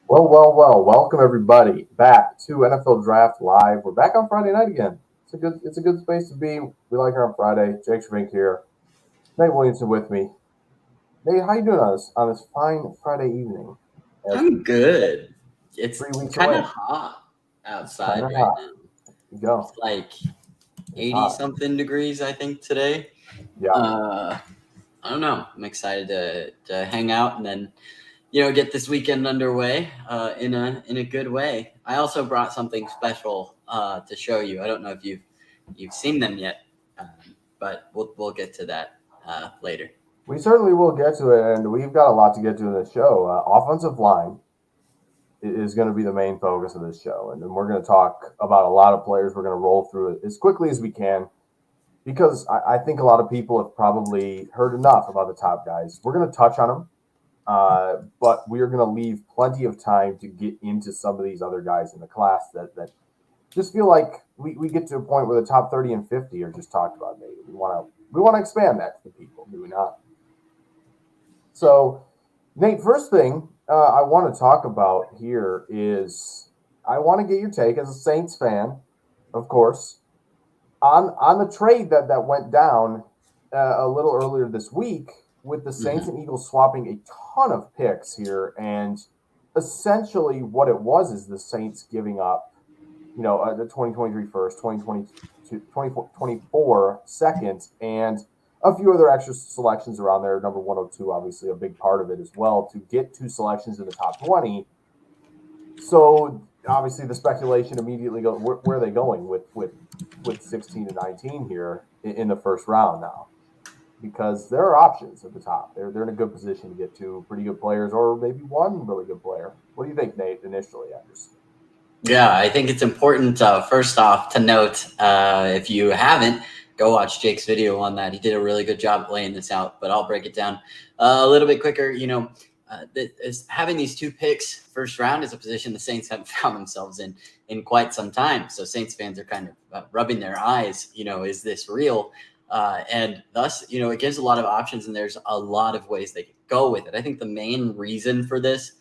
Well. Welcome everybody back to NFL Draft Live. We're back on Friday night again. It's a good space to be. We like her on Friday. Jake Schmink here. Nate Williamson with me. Nate, how you doing on this fine Friday evening? As I'm good. It's 3 weeks kind away. of hot It's kind outside of right hot. now. You It's go. like It's 80 hot. something degrees, I think, today. Yeah. Uh, I don't know. I'm excited to hang out and then, get this weekend underway in a good way. I also brought something special to show you. I don't know if you've seen them yet, um, but we'll get to that later. We certainly will get to it, and we've got a lot to get to in this show. Offensive line is going to be the main focus of this show, and then we're going to talk about a lot of players. We're going to roll through it as quickly as we can because I think a lot of people have probably heard enough about the top guys. We're going to touch on them, but we are going to leave plenty of time to get into some of these other guys in the class that just feel like we get to a point where the top 30 and 50 are just talked about. Maybe we want to expand that to the people, do we not? So, Nate, first thing I want to talk about here is I want to get your take as a Saints fan, of course, on the trade that went down a little earlier this week with the Saints Hmm. and Eagles swapping a ton of picks here, and essentially what it was is the Saints giving up, the 2023 first, 2022, 2024 second, and a few other extra selections around there. Number 102, obviously, a big part of it as well, to get two selections in the top 20. So obviously, the speculation immediately goes, where are they going with 16 to 19 here in the first round now? Because there are options at the top. They're in a good position to get two pretty good players, or maybe one really good player. What do you think, Nate? Initially, I just Yeah, I think it's important, first off, to note if you haven't, go watch Jake's video on that. He did a really good job laying this out, but I'll break it down a little bit quicker. Having these two picks first round is a position the Saints haven't found themselves in quite some time. So Saints fans are kind of rubbing their eyes. Is this real? And thus, it gives a lot of options, and there's a lot of ways they could go with it. I think the main reason for this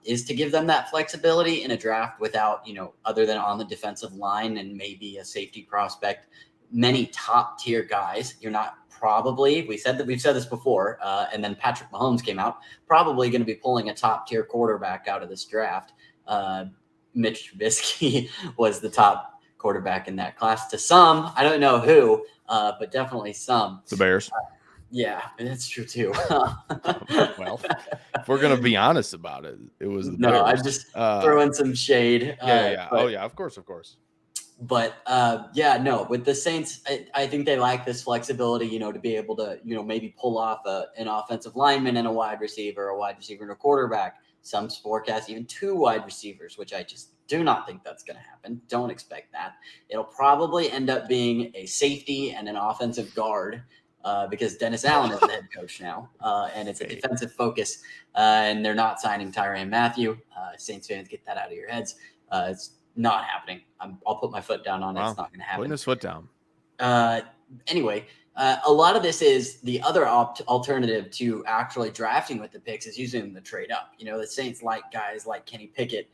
is to give them that flexibility in a draft without, other than on the defensive line and maybe a safety prospect, many top tier guys. You're not probably, we've said this before, and then Patrick Mahomes came out, probably going to be pulling a top tier quarterback out of this draft. Mitch Trubisky was the top quarterback in that class to some. I don't know who, but definitely some. The Bears. Yeah, that's true too. Well, if we're gonna be honest about it, it was the No, Bears. I'm just throwing some shade. Yeah. But, Oh yeah, of course. But no, with the Saints, I think they like this flexibility, to be able to, maybe pull off an offensive lineman and a wide receiver and a quarterback. Some forecast even two wide receivers, which I just do not think that's going to happen. Don't expect that. It'll probably end up being a safety and an offensive guard. Because Dennis Allen is the head coach now, and it's a defensive focus, and they're not signing Tyrann Mathieu. Saints fans, get that out of your heads. It's not happening. I'll put my foot down on it. Wow. It's not going to happen. Putting his foot down. Anyway, a lot of this is the other alternative to actually drafting with the picks is using the trade up. The Saints like guys like Kenny Pickett.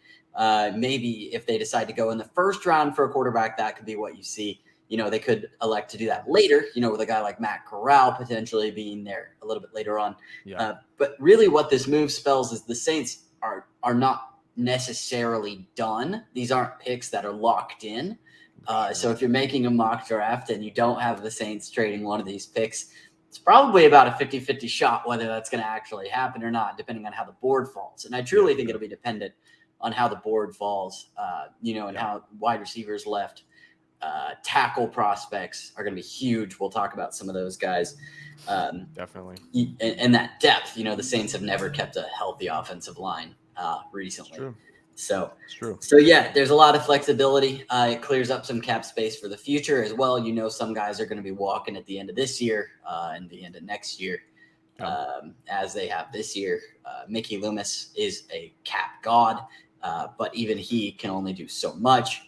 Maybe if they decide to go in the first round for a quarterback, that could be what you see. They could elect to do that later, with a guy like Matt Corral potentially being there a little bit later on. Yeah. But really what this move spells is the Saints are not necessarily done. These aren't picks that are locked in. So if you're making a mock draft and you don't have the Saints trading one of these picks, it's probably about a 50-50 shot whether that's going to actually happen or not, depending on how the board falls. And I truly think it'll be dependent on how the board falls, and how wide receivers left. Tackle prospects are going to be huge. We'll talk about some of those guys. Definitely. And that depth, the Saints have never kept a healthy offensive line recently. It's true. So it's true. So yeah, there's a lot of flexibility. It clears up some cap space for the future as well. Some guys are going to be walking at the end of this year and the end of next year, as they have this year. Mickey Loomis is a cap god, but even he can only do so much.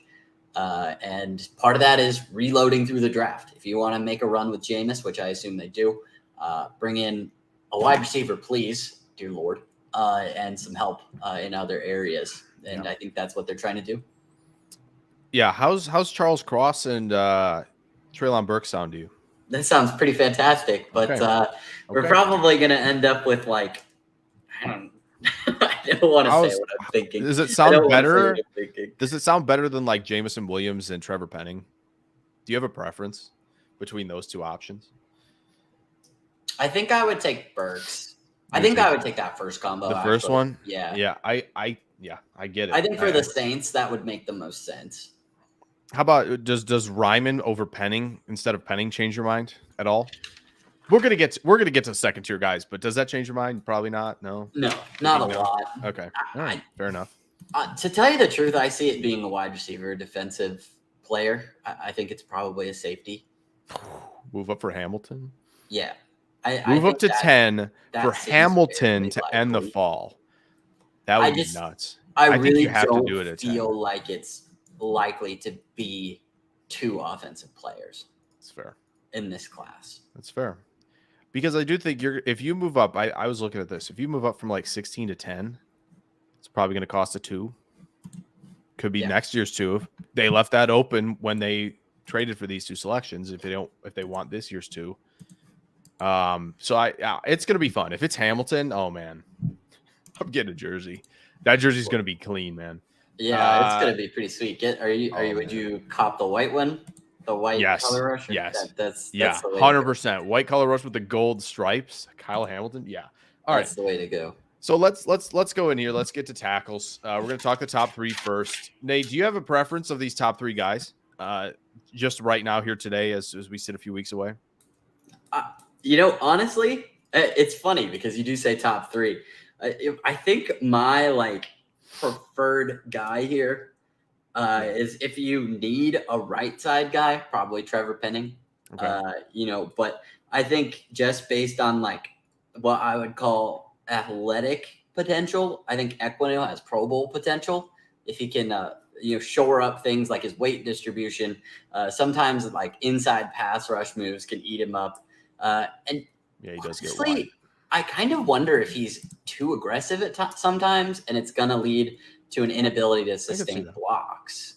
And part of that is reloading through the draft. If you want to make a run with Jameis, which I assume they do, bring in a wide receiver, please, dear Lord. and some help in other areas. And I think that's what they're trying to do. Yeah. How's Charles Cross and Treylon Burks sound to you? That sounds pretty fantastic, but we're probably going to end up with like, I don't want to say what I'm thinking. Does it sound better? Does it sound better than like Jameson Williams and Trevor Penning? Do you have a preference between those two options? I think I would take Burks. I think I would take that first combo. The first one? Yeah. Yeah. I get it. I think for the Saints, that would make the most sense. How about does Ryman over Penning instead of Penning change your mind at all? We're gonna get to second tier guys, but does that change your mind? Probably not. No, not a lot. Okay, all right, fair enough. To tell you the truth, I see it being a wide receiver, defensive player. I think it's probably a safety. Move up for Hamilton. Yeah, move up to 10 for Hamilton to end the fall. That would be nuts. I really think you have to do it. Feel like it's likely to be 2 offensive players. That's fair in this class. That's fair. Because I do think if you move up, I was looking at this. If you move up from like 16 to 10, it's probably going to cost a 2. Could be next year's 2. They left that open when they traded for these 2 selections. If they want this year's 2. So it's going to be fun. If it's Hamilton, oh man, I'm getting a jersey. That jersey's going to be clean, man. Yeah, it's going to be pretty sweet. Would you cop the white one? The white color rush? Yes. That's 100%. White color rush with the gold stripes. Kyle Hamilton. Yeah. All right. That's the way to go. So let's go in here. Let's get to tackles. We're going to talk the top 3 first. Nate, do you have a preference of these top 3 guys? Just right now here today as we sit a few weeks away? Honestly, it's funny because you do say top 3. I think my preferred guy here is if you need a right side guy, probably Trevor Penning. Okay. But I think just based on what I would call athletic potential, I think Equino has Pro Bowl potential if he can shore up things like his weight distribution. Sometimes inside pass rush moves can eat him up. And yeah, he does get wide. I kind of wonder if he's too aggressive at sometimes, and it's going to lead to an inability to sustain blocks.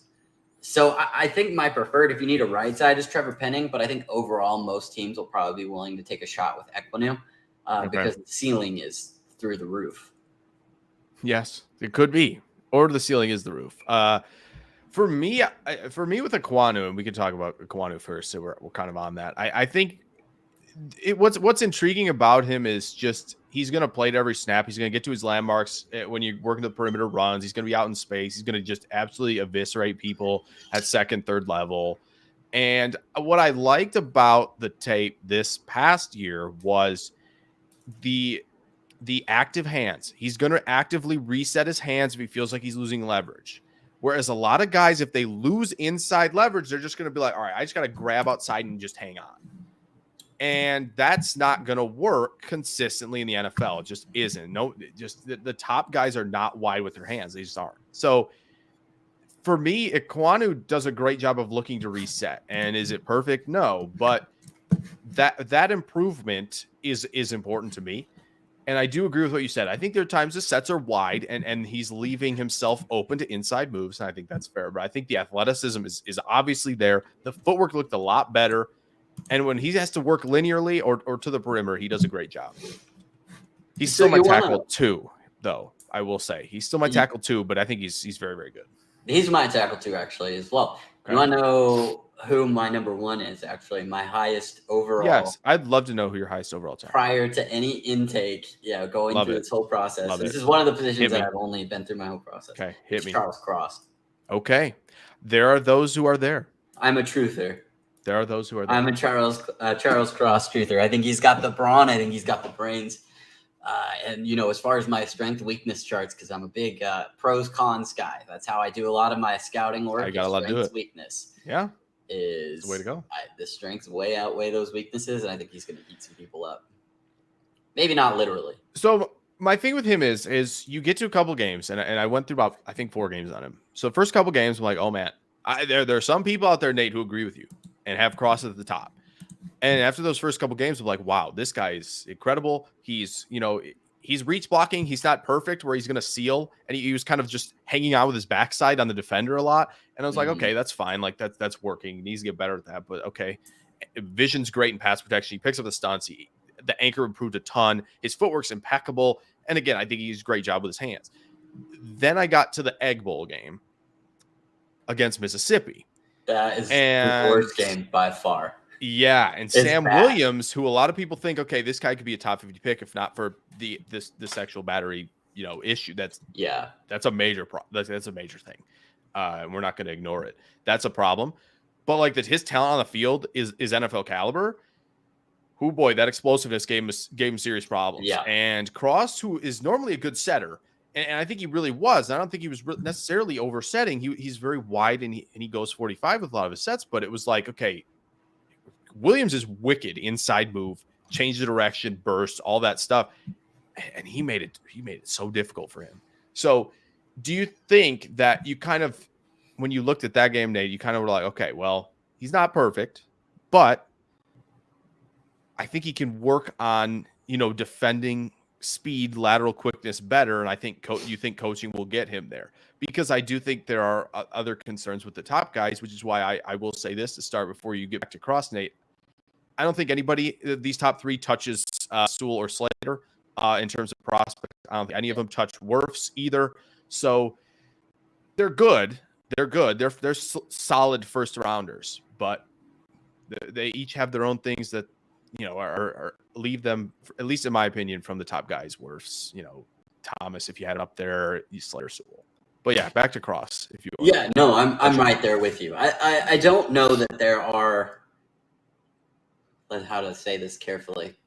So I think my preferred, if you need a right side, is Trevor Penning, but I think overall most teams will probably be willing to take a shot with Equino because the ceiling is through the roof. Yes, it could be. Or the ceiling is the roof. For me with Equano, and we can talk about Equano first, so we're kind of on that. I think what's intriguing about him is just he's going to play to every snap. He's going to get to his landmarks when you're working the perimeter runs. He's going to be out in space. He's going to just absolutely eviscerate people at second, third level. And what I liked about the tape this past year was the active hands. He's going to actively reset his hands if he feels like he's losing leverage. Whereas a lot of guys, if they lose inside leverage, they're just going to be like, all right, I just got to grab outside and just hang on. And that's not going to work consistently in the NFL. It just isn't. No, just the top guys are not wide with their hands. They just aren't. So for me, Equano does a great job of looking to reset. And is it perfect? No, but that improvement is important to me. And I do agree with what you said. I think there are times the sets are wide and he's leaving himself open to inside moves. And I think that's fair. But I think the athleticism is obviously there. The footwork looked a lot better. And when he has to work linearly or to the perimeter, he does a great job. He's still my tackle 2, though, I will say. He's still my tackle 2, but I think he's very, very good. He's my tackle 2, actually, as well. Okay. You want to know who my number 1 is, actually? My highest overall. Yes, I'd love to know who your highest overall tackle. Prior to any intake, going through this whole process. This is one of the positions that I've only been through my whole process. Okay, hit me. Charles Cross. Okay. There are those who are there. I'm a truther. There are those who are there. I'm a Charles Cross truther. I think he's got the brawn. I think he's got the brains. And, as far as my strength weakness charts, because I'm a big pros cons guy. That's how I do a lot of my scouting work. I got a lot to do it. Weakness. Yeah. Is the way to go. The strengths way outweigh those weaknesses, and I think he's going to eat some people up. Maybe not literally. So my thing with him is you get to a couple games, and I went through about, I think, 4 games on him. So first couple games, I'm like, oh, man. There are some people out there, Nate, who agree with you and have Cross at the top. And after those first couple games, I'm like, wow, this guy is incredible. He's, he's reach blocking. He's not perfect where he's going to seal, and he was kind of just hanging out with his backside on the defender a lot. And I was like, okay, that's fine. Like that's working. He needs to get better at that. But okay, vision's great in pass protection. He picks up the stunts. The anchor improved a ton. His footwork's impeccable. And again, I think he does a great job with his hands. Then I got to the Egg Bowl game against Mississippi. That is the worst game by far. Yeah, and It's Sam bad. Williams, who a lot of people think, okay, this guy could be a top 50 pick if not for the sexual battery, issue. That's a major that's a major thing. And we're not going to ignore it. That's a problem. But like his talent on the field is NFL caliber. Who boy, that explosiveness gave him serious problems. Yeah. And Cross, who is normally a good setter, and I think he really was. I don't think he was necessarily oversetting. He's very wide and he goes 45 with a lot of his sets. But it was like, okay, Williams is wicked inside move, change the direction, burst, all that stuff, and he made it so difficult for him. So, do you think that you kind of, when you looked at that game, Nate, you kind of were like, okay, well, he's not perfect, but I think he can work on defending speed, lateral quickness better, and I think you think coaching will get him there, because I do think there are other concerns with the top guys, which is why I will say this to start before you get back to Cross, Nate. I don't think anybody these top three touches Sewell or Slater in terms of prospects. I don't think any of them touch Wirfs either. So they're good. They're good. They're solid first rounders, but they each have their own things that are leave them, at least in my opinion, from the top guys. Wirfs, Thomas, if you had it up there, Slater, Sewell. But yeah, back to Cross. If you I'm right there with you. I don't know that there are, how to say this carefully,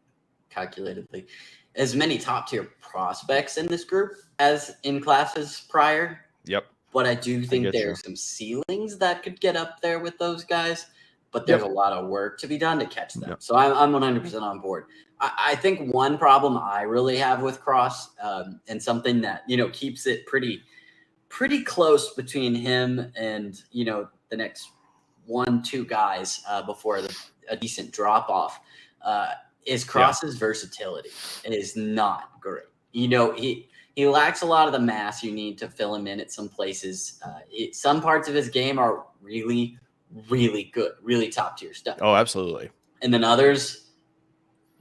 calculatedly, as many top tier prospects in this group as in classes prior. Yep. But I do think there's some ceilings that could get up there with those guys. But there's a lot of work to be done to catch them. Yep. So I'm 100% on board. I think one problem I really have with Cross, and something that keeps it pretty close between him and the next 1-2 guys before a decent drop off, is Cross's versatility. It is not great. He lacks a lot of the mass you need to fill him in at some places. Some parts of his game are really, really good, really top tier stuff. Oh, absolutely. And then others,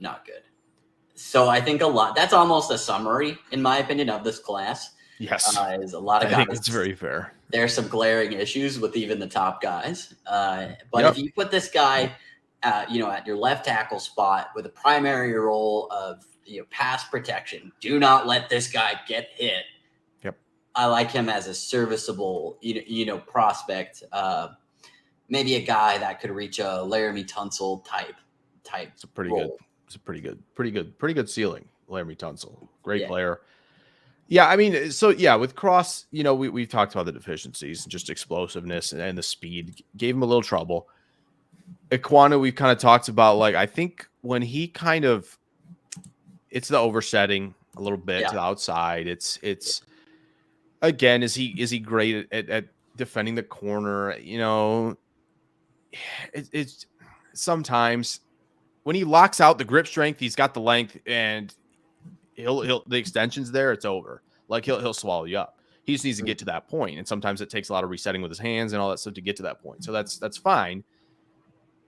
not good. So I think that's almost a summary, in my opinion, of this class. Yes. Is a lot of guys. I think it's very fair. There's some glaring issues with even the top guys. But if you put this guy, at your left tackle spot with a primary role of pass protection, do not let this guy get hit. Yep. I like him as a serviceable, prospect. Maybe a guy that could reach a Laramie Tunsil type. It's a pretty role. good. It's a pretty good ceiling. Laramie Tunsil, great player. Yeah, I mean, so yeah, with Cross, we've talked about the deficiencies, just explosiveness and the speed gave him a little trouble. Ekwonu, we've kind of talked about, like, I think when he it's the oversetting a little bit to the outside. It's again, is he great at defending the corner? It's sometimes when he locks out the grip strength, he's got the length and he'll the extensions there, it's over. Like he'll swallow you up. He just needs to get to that point. And sometimes it takes a lot of resetting with his hands and all that stuff to get to that point. So that's fine.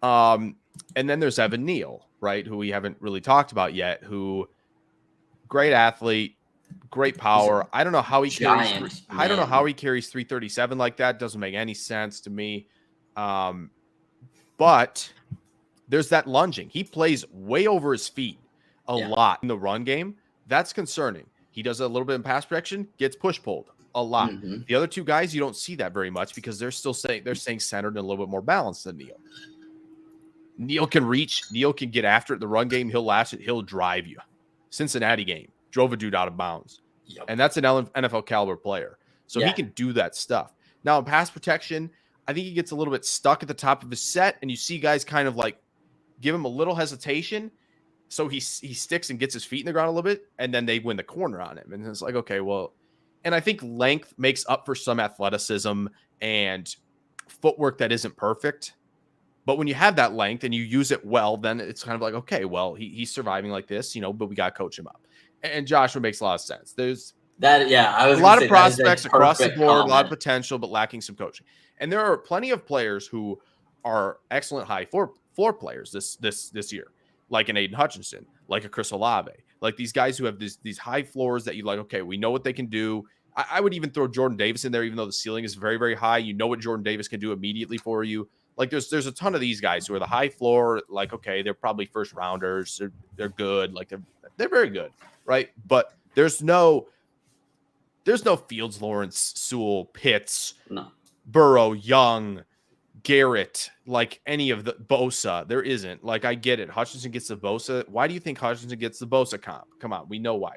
And then there's Evan Neal, right? Who we haven't really talked about yet, who great athlete, great power. I don't know how he carries 337 like that. Doesn't make any sense to me. But there's that lunging. He plays way over his feet a lot in the run game. That's concerning. He does a little bit in pass protection, gets push pulled a lot. Mm-hmm. The other two guys, you don't see that very much because they're staying centered and a little bit more balanced than Neal. Neal can reach. Neal can get after it. The run game, he'll lash it. He'll drive you. Cincinnati game, drove a dude out of bounds. Yep. And that's an NFL caliber player. So he can do that stuff. Now, in pass protection, I think he gets a little bit stuck at the top of his set, and you see guys kind of like give him a little hesitation. So he sticks and gets his feet in the ground a little bit, and then they win the corner on him. And it's like, okay, well, and I think length makes up for some athleticism and footwork that isn't perfect. But when you have that length and you use it well, then it's kind of like, okay, well, he's surviving like this, but we got to coach him up. And Joshua makes a lot of sense. There's that. Yeah, I was a lot gonna of say that is a prospects across the perfect board, a lot of comment. potential, but lacking some coaching. And there are plenty of players who are excellent high floor players this year, like an Aiden Hutchinson, like a Chris Olave, like these guys who have these high floors that you like. Okay, we know what they can do. I would even throw Jordan Davis in there, even though the ceiling is very, very high. You know what Jordan Davis can do immediately for you. Like there's a ton of these guys who are the high floor. Like okay, they're probably first rounders. They're good. Like they're very good, right? But there's no Fields, Lawrence, Sewell, Pitts, No. Burrow, Young, Garrett, like any of the Bosa. There isn't. Like, I get it. Hutchinson gets the Bosa. Why do you think Hutchinson gets the Bosa comp? Come on. We know why.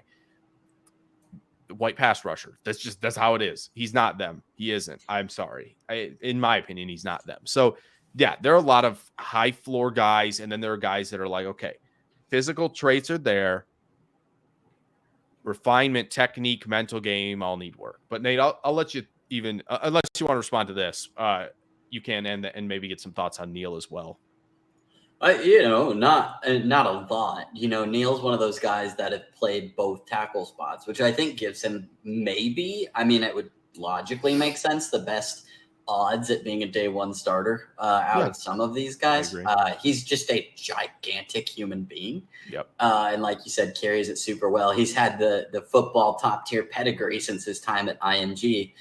White pass rusher. That's how it is. He's not them. He isn't. I'm sorry. In my opinion, he's not them. So, yeah, there are a lot of high floor guys. And then there are guys that are like, okay, physical traits are there. Refinement, technique, mental game all need work. But Nate, I'll let you unless you want to respond to this, you can and maybe get some thoughts on Neil as well. Not a lot. Neil's one of those guys that have played both tackle spots, which I think gives him maybe. I mean, it would logically make sense. The best odds at being a day one starter out of some of these guys. He's just a gigantic human being. Yep. And like you said, carries it super well. He's had the football top tier pedigree since his time at IMG.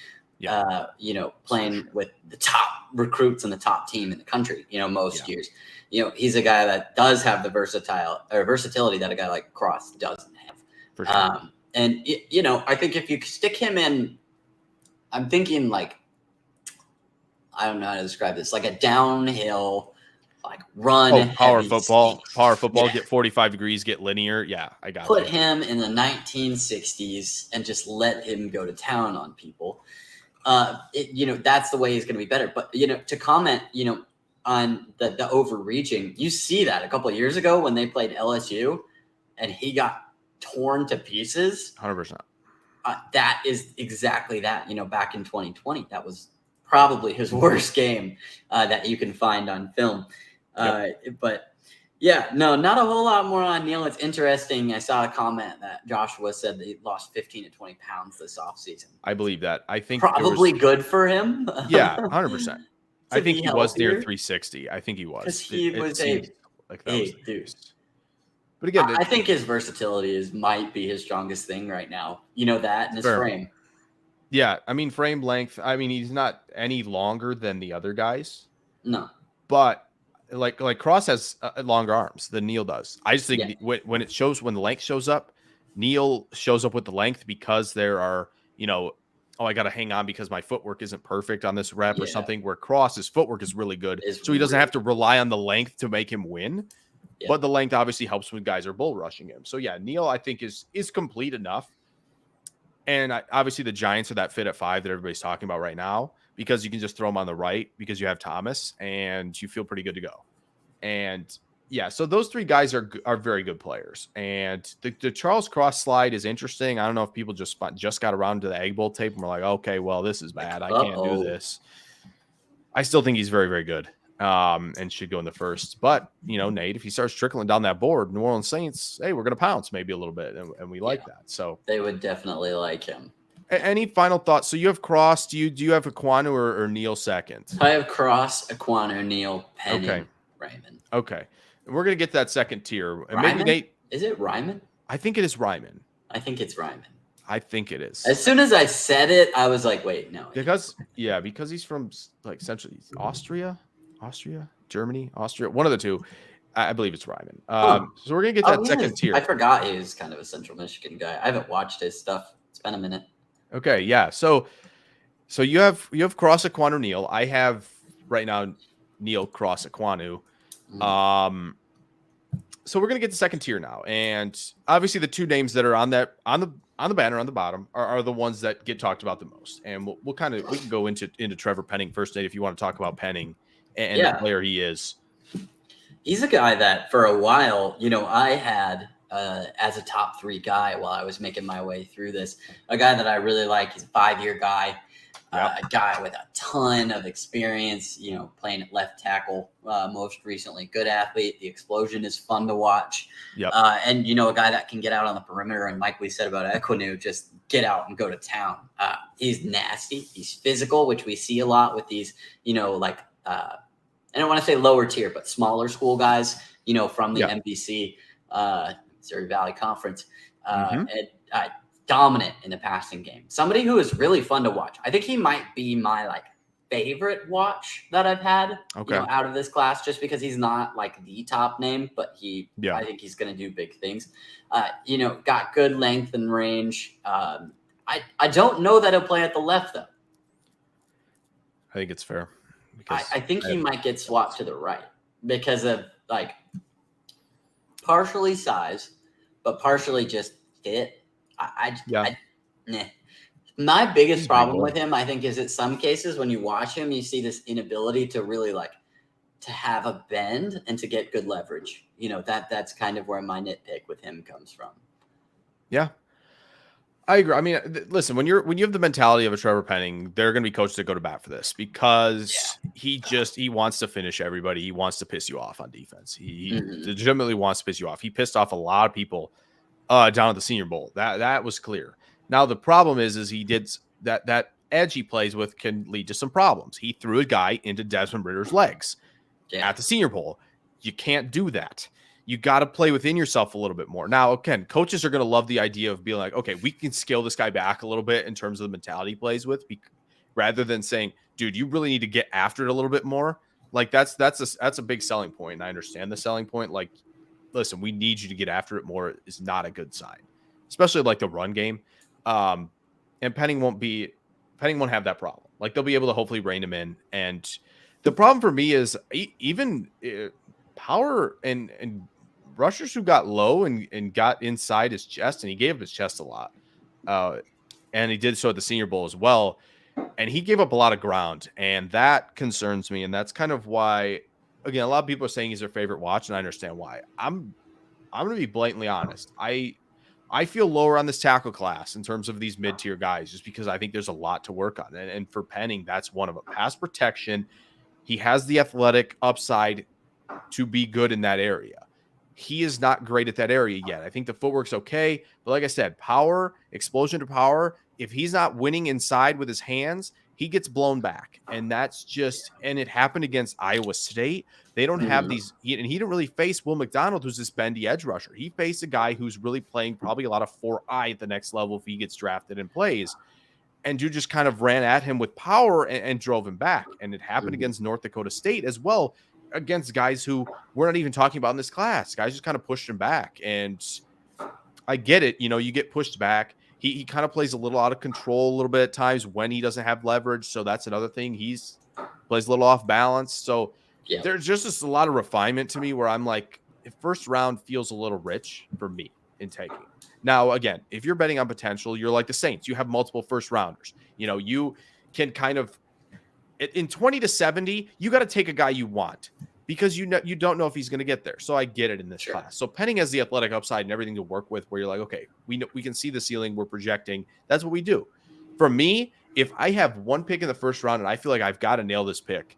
Playing with the top recruits and the top team in the country, most years. He's a guy that does have the versatility that a guy like Cross doesn't have. For sure. I think if you stick him in, I'm thinking like, I don't know how to describe this, like a downhill, like run. Power football, Yeah. Get 45 degrees, get linear. Yeah, I got Put him in the 1960s and just let him go to town on people. That's the way he's going to be better. But, to comment, on the overreaching, you see that a couple of years ago when they played LSU and he got torn to pieces. 100%. That is exactly that. Back in 2020, that was probably his worst game that you can find on film. But yeah, no, not a whole lot more on Neil. It's interesting. I saw a comment that Joshua said that he lost 15 to 20 pounds this offseason. I believe that. I think probably good for him. Yeah, 100%. I think he was near healthier. 360. I think he was. Because he was a big dude. But again, I think his versatility might be his strongest thing right now. That and his frame. Yeah, I mean frame length. I mean he's not any longer than the other guys. No, but like Cross has longer arms than Neil does. I just think when the length shows up, Neil shows up with the length because there are I got to hang on because my footwork isn't perfect on this rep or something. Where Cross's footwork is really good, so he doesn't have to rely on the length to make him win. Yeah. But the length obviously helps when guys are bull rushing him. So yeah, Neil I think is complete enough. And obviously the Giants are that fit at 5 that everybody's talking about right now because you can just throw him on the right because you have Thomas and you feel pretty good to go. And yeah, so those 3 guys are very good players. And the Charles Cross slide is interesting. I don't know if people just got around to the Egg Bowl tape and were like, okay, well, this is bad. I can't do this. I still think he's very, very good and should go in the first. But, Nate, if he starts trickling down that board, New Orleans Saints, hey, we're going to pounce maybe a little bit. And we like that. So they would definitely like him. Any final thoughts? So you have Cross. Do you have Ekwonu or Neil second? I have Cross, Ekwonu, Neil, Penning, Ryman. Okay. We're going to get that second tier. And Ryman? maybe Nate. Is it Ryman? I think it is Ryman. I think it's Ryman. I think it is. As soon as I said it, I was like, wait, no. Because he's from like central Austria, Germany, Austria, one of the two. I believe it's Ryman. So we're going to get that second tier. I forgot he was kind of a Central Michigan guy. I haven't watched his stuff. It's been a minute. Okay, yeah. So you have Cross, Ekwonu, Neil. I have right now Neil, Cross, Ekwonu. So we're gonna get the second tier now, and obviously the 2 names that are on the banner on the bottom are the ones that get talked about the most. And we can go into Trevor Penning first, Nate, if you want to talk about Penning and the player he is. He's a guy that for a while, I had as a top 3 guy while I was making my way through this. A guy that I really like. He's a 5-year guy. A guy with a ton of experience, playing at left tackle most recently. Good athlete. The explosion is fun to watch. Yep. And, a guy that can get out on the perimeter. And like we said about Equinu, just get out and go to town. He's nasty. He's physical, which we see a lot with these, I don't want to say lower tier, but smaller school guys, from the MVC, Missouri Valley Conference. And dominant in the passing game. Somebody who is really fun to watch. I think he might be my favorite watch that I've had out of this class, just because he's not the top name, but I think he's going to do big things. Got good length and range. I don't know that he'll play at the left though. I think it's fair. I think he might get swapped to the right because of partially size, but partially just fit. My biggest problem with him, I think, is that some cases when you watch him, you see this inability to really to have a bend and to get good leverage. That's kind of where my nitpick with him comes from. Yeah, I agree. I mean, listen, when you have the mentality of a Trevor Penning, there are going to be coaches that go to bat for this because he wants to finish everybody. He wants to piss you off on defense. He legitimately wants to piss you off. He pissed off a lot of people down at the Senior Bowl. That was clear. Now the problem is he did that edge he plays with can lead to some problems. He threw a guy into Desmond Ritter's legs at the Senior Bowl. You can't do that. You got to play within yourself a little bit more. Now, again, coaches are going to love the idea of being like, okay, we can scale this guy back a little bit in terms of the mentality he plays with, rather than saying, dude, you really need to get after it a little bit more. That's a big selling point. And I understand the selling point. Listen, we need you to get after it more is not a good sign, especially the run game. And Penning won't have that problem. They'll be able to hopefully rein him in. And the problem for me is even power and rushers who got low and got inside his chest, and he gave up his chest a lot. And he did so at the Senior Bowl as well. And he gave up a lot of ground, and that concerns me. And that's kind of why, again, a lot of people are saying he's their favorite watch, and I understand why. I'm going to be blatantly honest. I feel lower on this tackle class in terms of these mid-tier guys, just because I think there's a lot to work on. And for Penning, that's one of them. Pass protection. He has the athletic upside to be good in that area. He is not great at that area yet. I think the footwork's okay. But like I said, power, explosion to power, if he's not winning inside with his hands, he gets blown back. And that's and it happened against Iowa State. They don't have these, and he didn't really face Will McDonald, who's this bendy edge rusher. He faced a guy who's really playing probably a lot of 4-eye at the next level if he gets drafted and plays. And dude just kind of ran at him with power and drove him back. And it happened against North Dakota State as well, against guys who we're not even talking about in this class. Guys just kind of pushed him back. And I get it. You get pushed back. He kind of plays a little out of control a little bit at times when he doesn't have leverage. So that's another thing. Plays a little off balance. So there's just a lot of refinement to me where I'm like, first round feels a little rich for me in taking. Now, again, if you're betting on potential, you're like the Saints. You have multiple first rounders. You can kind of, in 20 to 70, you got to take a guy you want because you don't know if he's going to get there. So I get it in this class. So Penning has the athletic upside and everything to work with where you're like, okay, we can see the ceiling we're projecting. That's what we do. For me, if I have one pick in the first round and I feel like I've got to nail this pick,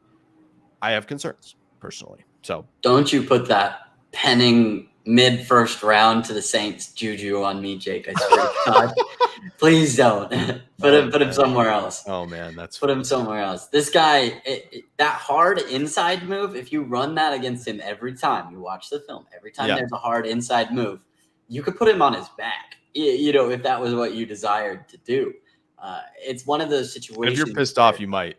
I have concerns personally. So don't you put that Penning mid first round to the Saints juju on me, Jake. I swear to God. Please don't. Put him somewhere else. Oh man, put him somewhere else. This guy, that hard inside move, if you run that against him every time you watch the film, every time there's a hard inside move, you could put him on his back. If that was what you desired to do. It's one of those situations. If you're pissed off, you might.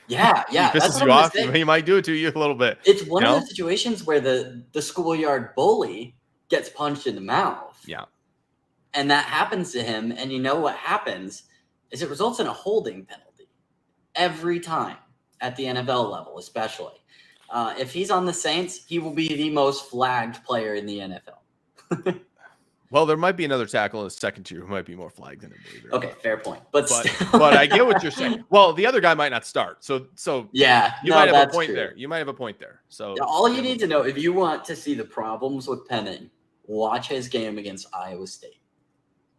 Yeah. He pisses you off, he might do it to you a little bit. It's one of those situations where the schoolyard bully gets punched in the mouth. Yeah. And that happens to him. And you know what happens is it results in a holding penalty every time at the NFL level, especially. If he's on the Saints, he will be the most flagged player in the NFL. Well, there might be another tackle in the second tier who might be more flagged than him. Okay, fair point. But I get what you're saying. Well, the other guy might not start. So yeah, you might have a point there. You might have a point there. So all you need to know, if you want to see the problems with Penning, watch his game against Iowa State.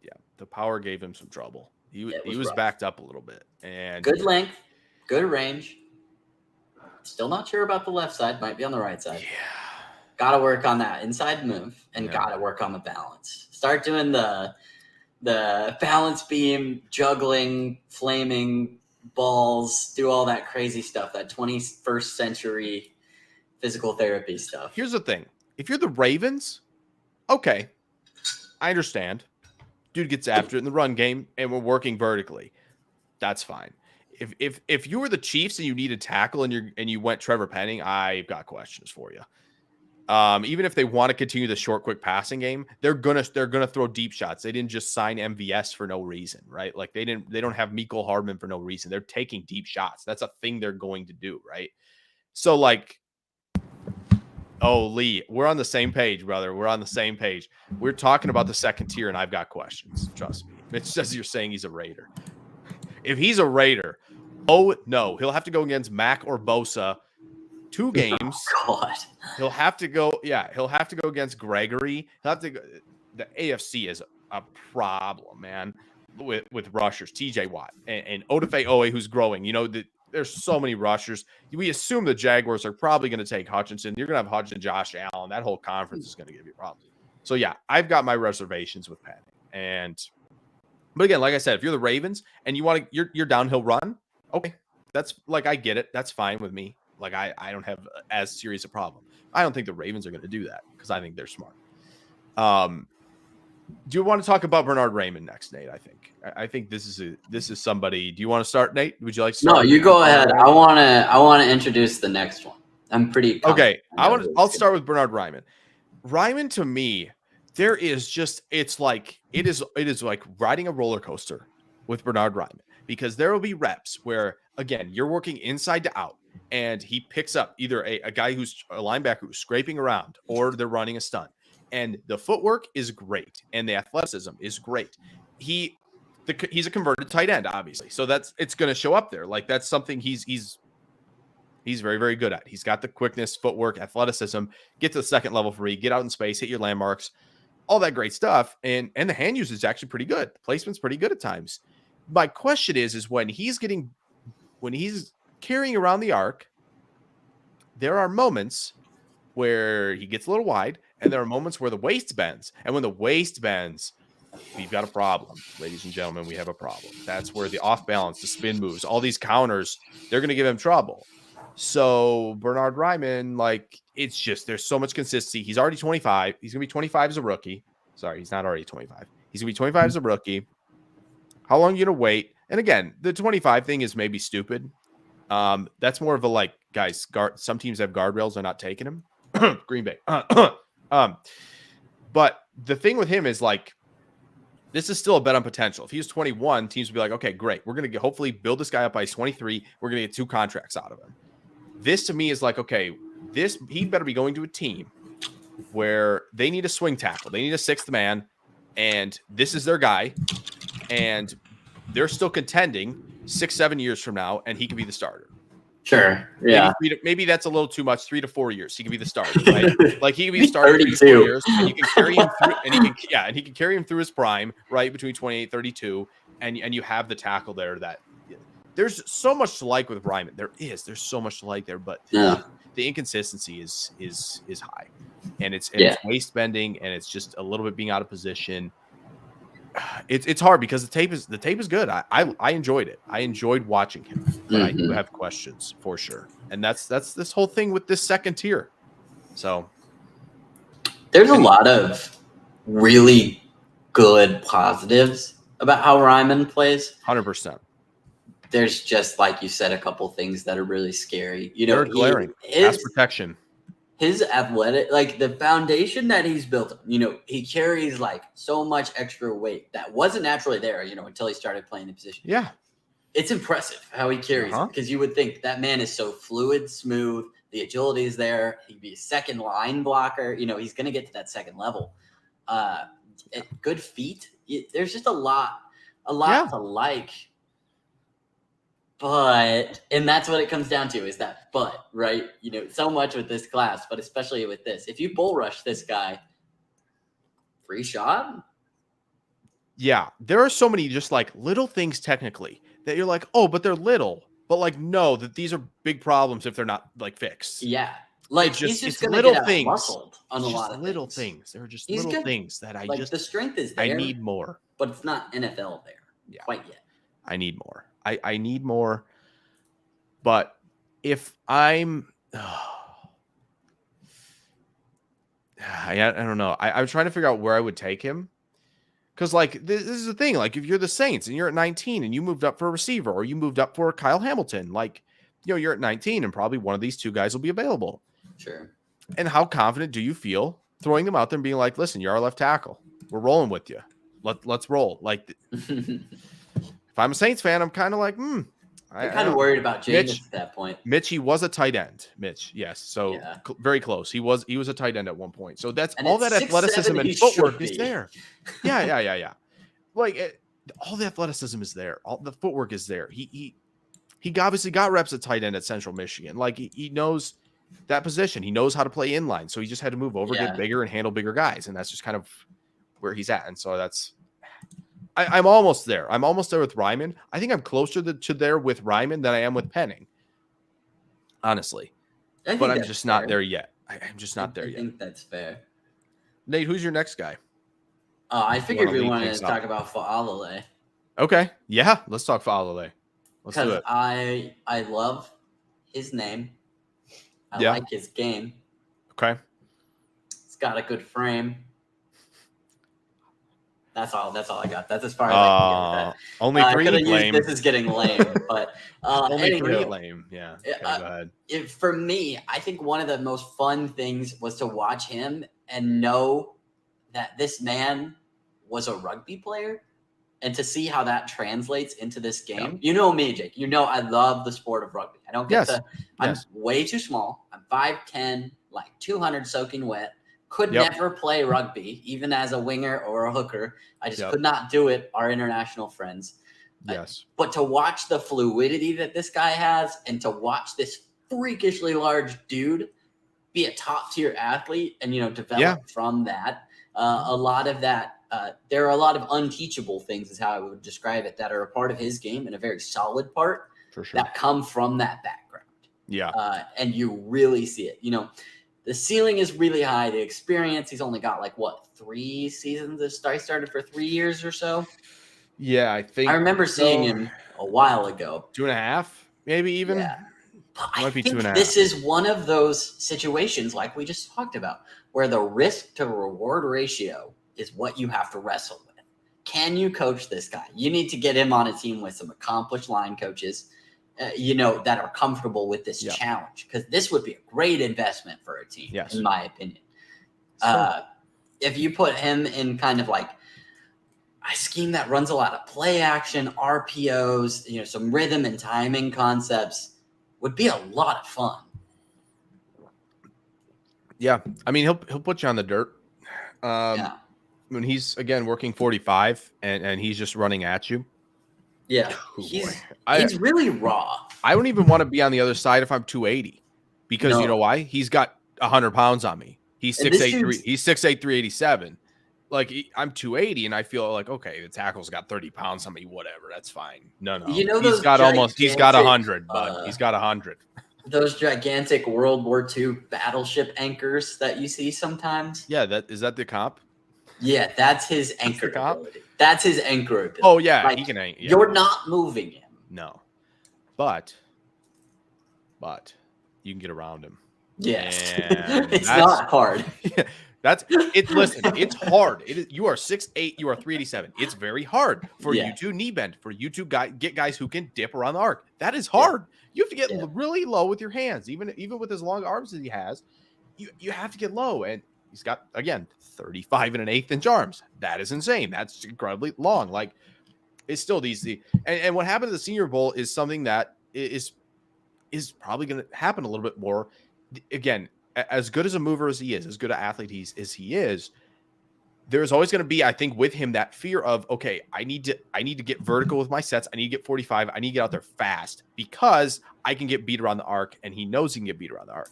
Yeah, the power gave him some trouble. He was backed up a little bit. And good length, good range. Still not sure about the left side. Might be on the right side. Yeah. Got to work on that inside move, and got to work on the balance. Start doing the balance beam, juggling, flaming balls, do all that crazy stuff, that 21st century physical therapy stuff. Here's the thing. If you're the Ravens, okay, I understand. Dude gets after it in the run game, and we're working vertically. That's fine. If you were the Chiefs and you need a tackle and you went Trevor Penning, I've got questions for you. Even if they want to continue the short, quick passing game, they're gonna throw deep shots. They didn't just sign MVS for no reason, right? Like they don't have Mecole Hardman for no reason. They're taking deep shots. That's a thing they're going to do, right? So like, oh, Lee, we're on the same page, brother. We're on the same page. We're talking about the second tier, and I've got questions. Trust me. Mitch says you're saying he's a Raider. If he's a Raider, oh no, he'll have to go against Mac or Bosa 2 games. Oh, God. He'll have to go against Gregory. He'll have to go. The AFC is a problem, man, with rushers. TJ Watt and Odafe Owe, who's growing. You know, there's so many rushers. We assume the Jaguars are probably going to take Hutchinson. You're going to have Hutchinson, Josh Allen. That whole conference is going to give you problems. So yeah, I've got my reservations with Penning. But again, like I said, if you're the Ravens and you want to, your downhill run, okay, that's like, I get it. That's fine with me. Like I don't have as serious a problem. I don't think the Ravens are going to do that because I think they're smart. Do you want to talk about Bernhard Raimann next, Nate? I think this is somebody. Do you want to start, Nate? Would you like to start? No, you go ahead. I want to introduce the next one. I'm pretty okay. I'll start with Bernhard Raimann. Raimann, to me, there is just it is like riding a roller coaster with Bernhard Raimann, because there will be reps where, again, you're working inside to out and he picks up either a guy who's a linebacker who's scraping around, or they're running a stunt, and the footwork is great and the athleticism is great. He's a converted tight end, obviously, so it's going to show up there. Like that's something he's very, very good at. He's got the quickness, footwork, athleticism, get to the second level free, get out in space, hit your landmarks, all that great stuff. And the hand use is actually pretty good. The placement's pretty good at times. My question is when he's carrying around the arc, there are moments where he gets a little wide, and there are moments where the waist bends. And when the waist bends, we've got a problem, ladies and gentlemen. We have a problem. That's where the off balance, the spin moves, all these counters, they're going to give him trouble. So Bernhard Raimann, like, it's just, there's so much consistency. He's already 25. He's going to be 25 as a rookie. Sorry, he's not already 25. He's going to be 25 as a rookie. How long are you going to wait? And again, the 25 thing is maybe stupid. That's more of a, like, guys, some teams have guardrails. They're not taking him. Green Bay. But the thing with him is, like, this is still a bet on potential. If he was 21, teams would be like, okay, great. We're going to hopefully build this guy up by he's 23. We're going to get 2 contracts out of him. This to me is like, okay, he better be going to a team where they need a swing tackle. They need a 6th man, and this is their guy, and they're still contending 6-7 years from now, and he could be the starter. Sure. Yeah. Maybe that's a little too much. 3 to 4 years, he could be the starter, right? Like he could be the starter 32. 3 to 4 years, and you can carry him through, and he can carry him through his prime, right, between 28 32, and you have the tackle there. That there's so much to like with Raimann. There's so much to like there, but the inconsistency is high, and it's waist bending, and it's just a little bit being out of position. It's hard because the tape is good. I enjoyed it. I enjoyed watching him, but I do have questions for sure. And that's this whole thing with this second tier. So there's a lot of really good positives about how Raimann plays. 100%. There's just, like you said, a couple things that are really scary. You know, glaring. Pass protection. His athletic, like the foundation that he's built, you know, he carries like so much extra weight that wasn't naturally there, you know, until he started playing the position. Yeah. It's impressive how he carries it, because you would think that man is so fluid, smooth. The agility is there. He'd be a second line blocker. You know, he's going to get to that second level. Good feet. There's just a lot to like. But, and that's what it comes down to, is that but, right? You know, so much with this class, but especially with this. If you bull rush this guy, free shot, Yeah, there are so many just like little things technically that you're like, oh, but they're little. But like, no, that these are big problems if they're not like fixed. Yeah. Like It's he's just just it's gonna little get things. out-muscled on It's a just lot of little things. things. There are just He's little good. things that Like the strength is I there, need more. but it's not NFL there Yeah. quite yet. I need more. I need more. But if I'm I don't know. I'm trying to figure out where I would take him. Because, like, this is the thing. Like, if you're the Saints and you're at 19 and you moved up for a receiver or you moved up for Kyle Hamilton, like, you're at 19 and probably one of these two guys will be available. Sure. And how confident do you feel throwing them out there and being like, listen, you're our left tackle. We're rolling with you. Let's roll. Like, if I'm a Saints fan, I'm kind of like, I'm kind of worried about Jameis at that point. Mitch, he was a tight end. Mitch, yes. So Yeah. very close. He was a tight end at one point. So that's And all at that 6'7", athleticism he and footwork should is be. there. Yeah. Like all the athleticism is there. All the footwork is there. He obviously got reps at tight end at Central Michigan. Like he knows that position. He knows how to play inline. So he just had to move over, get bigger, and handle bigger guys. And that's just kind of where he's at. And so I'm almost there. I'm almost there with Ryman. I think I'm closer to there with Ryman than I am with Penning. Honestly. But I'm just not there yet. I'm just not there yet. I think that's fair. Nate, who's your next guy? I figured we wanted to talk about Fa'alale. Okay. Yeah, let's talk Fa'alale. Let's do Because it. I love his name. I like his game. Okay. It's got a good frame. That's all I got. That's as far as I can get with that. Only three lame. This is getting lame, but only three lame. Yeah. Okay, go ahead. For me, I think one of the most fun things was to watch him and know that this man was a rugby player, and to see how that translates into this game. Yeah. You know me, Jake. You know I love the sport of rugby. I don't get I'm way too small. I'm 5'10", like 200 soaking wet. Could never play rugby, even as a winger or a hooker. I just could not do it. Our international friends. Yes. But to watch the fluidity that this guy has, and to watch this freakishly large dude be a top tier athlete and, develop from that, a lot of that, there are a lot of unteachable things is how I would describe it that are a part of his game, and a very solid part that come from that background. Yeah. And you really see it, the ceiling is really high. The experience, he's only got 3 seasons. He started for 3 years or so. Yeah, I remember seeing him a while ago. 2.5, maybe even. Yeah. But I think 2.5. this is one of those situations like we just talked about where the risk to reward ratio is what you have to wrestle with. Can you coach this guy? You need to get him on a team with some accomplished line coaches, that are comfortable with this challenge, because this would be a great investment for a team, in my opinion. If you put him in kind of like a scheme that runs a lot of play action, RPOs, some rhythm and timing concepts, would be a lot of fun. Yeah, I mean he'll put you on the dirt. When he's again working 45 and he's just running at you. Yeah, he's really raw. I don't even want to be on the other side if I'm 280, because you know why? He's got 100 pounds on me. He's 6'8", he's 6'8", 387. Like I'm 280, and I feel like, okay, the tackle's got 30 pounds on me. Whatever, that's fine. No, he's got 100, bud. He's got 100. Those gigantic World War II battleship anchors that you see sometimes. Yeah, is that the comp? Yeah, that's his anchor ability. That's his anchor ability. Oh yeah, he can. Yeah. You're not moving him. No, but you can get around him. Yes, it's not hard. That's it. Listen, it's hard. You are 6'8", you are 387. It's very hard for you to knee bend, for you to get guys who can dip around the arc. That is hard. You have to get really low with your hands, even with as long arms as he has. You have to get low, and he's got, again, 35 1/8 inch arms. That is insane. That's incredibly long. Like, it's still easy. And what happened at the Senior Bowl is something that is probably going to happen a little bit more. Again, as good as a mover as he is, as good an athlete as he is, there's always going to be, I think, with him that fear of, okay, I need to get vertical with my sets. I need to get 45. I need to get out there fast because I can get beat around the arc, and he knows he can get beat around the arc.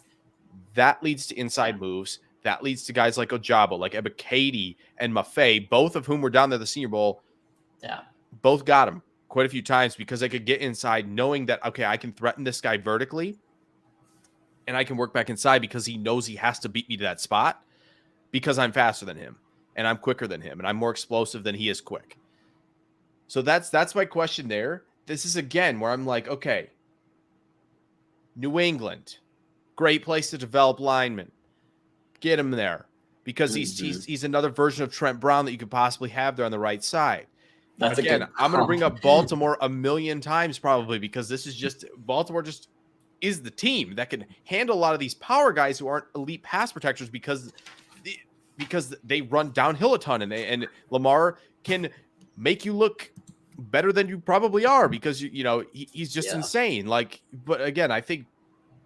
That leads to inside moves. That leads to guys like Ojabo, like Ebiketie and Maffei, both of whom were down there at the Senior Bowl, Yeah. Both got him quite a few times because they could get inside knowing that, okay, I can threaten this guy vertically and I can work back inside because he knows he has to beat me to that spot because I'm faster than him and I'm quicker than him and I'm more explosive than he is quick. So that's my question there. This is again where I'm like, okay, New England, great place to develop linemen. Get him there because he's another version of Trent Brown that you could possibly have there on the right side. That's Again, I'm going to bring up Baltimore a million times probably because this is just Baltimore just is the team that can handle a lot of these power guys who aren't elite pass protectors because they run downhill a ton and Lamar can make you look better than you probably are because he's just insane. Like, but again, I think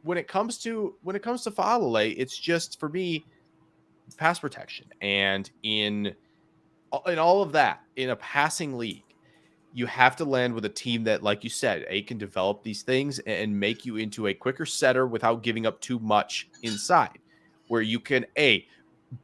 when it comes to Faalele, it's just for me pass protection and in all of that in a passing league. You have to land with a team that, like you said, can develop these things and make you into a quicker setter without giving up too much inside, where you can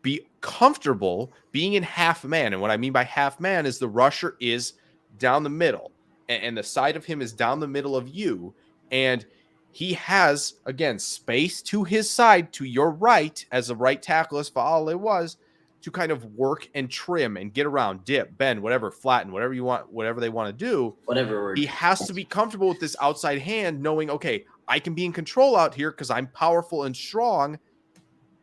be comfortable being in half man. And what I mean by half man is the rusher is down the middle and the side of him is down the middle of you. And he has, again, space to his side, to your right, as a right tackle, as Faalele was, to kind of work and trim and get around, dip, bend, whatever, flatten, whatever you want, whatever they want to do. He has to be comfortable with this outside hand, knowing, okay, I can be in control out here because I'm powerful and strong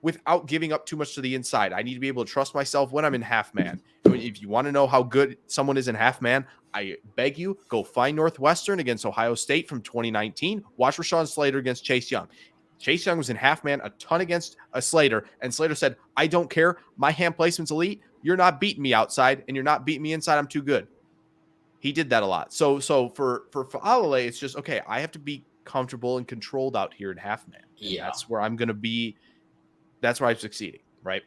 without giving up too much to the inside. I need to be able to trust myself when I'm in half man. If you want to know how good someone is in half man, I beg you, go find Northwestern against Ohio State from 2019. Watch Rashawn Slater against Chase Young. Chase Young was in half man a ton against Slater, and Slater said, I don't care. My hand placement's elite. You're not beating me outside, and you're not beating me inside. I'm too good. He did that a lot. So for Faalele, it's just, okay, I have to be comfortable and controlled out here in half man. Yeah. That's where I'm going to be. That's where I'm succeeding, right?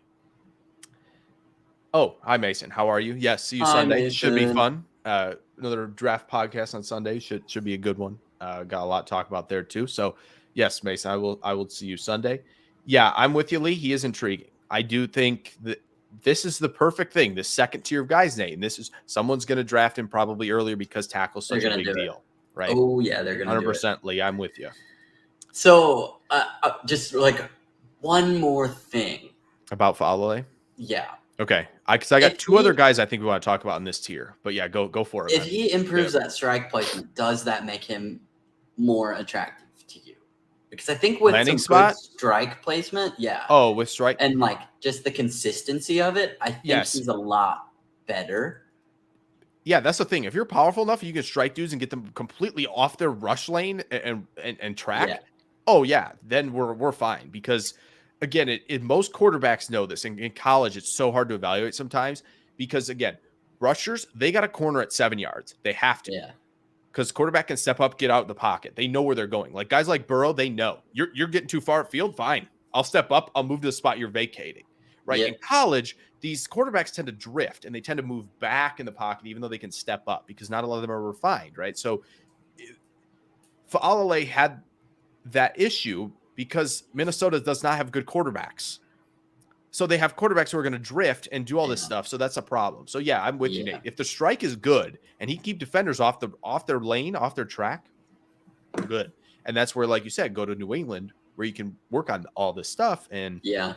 Oh, hi, Mason. How are you? Yes, see you Sunday. Mason. Should be fun. Another draft podcast on Sunday should be a good one. Got a lot to talk about there too. So, yes, Mason, I will see you Sunday. Yeah, I'm with you, Lee. He is intriguing. I do think that this is the perfect thing. The second tier of guys, Nate. And this is someone's going to draft him probably earlier because tackle's such a big deal, right? Oh yeah, they're going to 100%, Lee. I'm with you. So, just like one more thing About Faalele? Yeah. Okay. Because I got two other guys I think we want to talk about in this tier. But yeah, go for it. If he improves that strike placement, does that make him more attractive to you? Because I think with landing some good strike placement, yeah. Oh, with strike and like just the consistency of it, I think he's a lot better. Yeah, that's the thing. If you're powerful enough, you can strike dudes and get them completely off their rush lane and track. Yeah. Oh yeah, then we're fine because. Again, most quarterbacks know this. In college, it's so hard to evaluate sometimes because, again, rushers, they got a corner at 7 yards. They have to. Yeah. Because quarterback can step up, get out of the pocket. They know where they're going. Like guys like Burrow, they know. You're getting too far field, fine. I'll step up. I'll move to the spot you're vacating. Right? Yeah. In college, these quarterbacks tend to drift, and they tend to move back in the pocket even though they can step up because not a lot of them are refined, right? So Faalele had that issue because Minnesota does not have good quarterbacks. So they have quarterbacks who are going to drift and do all this stuff. So that's a problem. So yeah, I'm with you, Nate. If the strike is good and he can keep defenders off their lane, off their track, good. And that's where, like you said, go to New England where you can work on all this stuff. And yeah.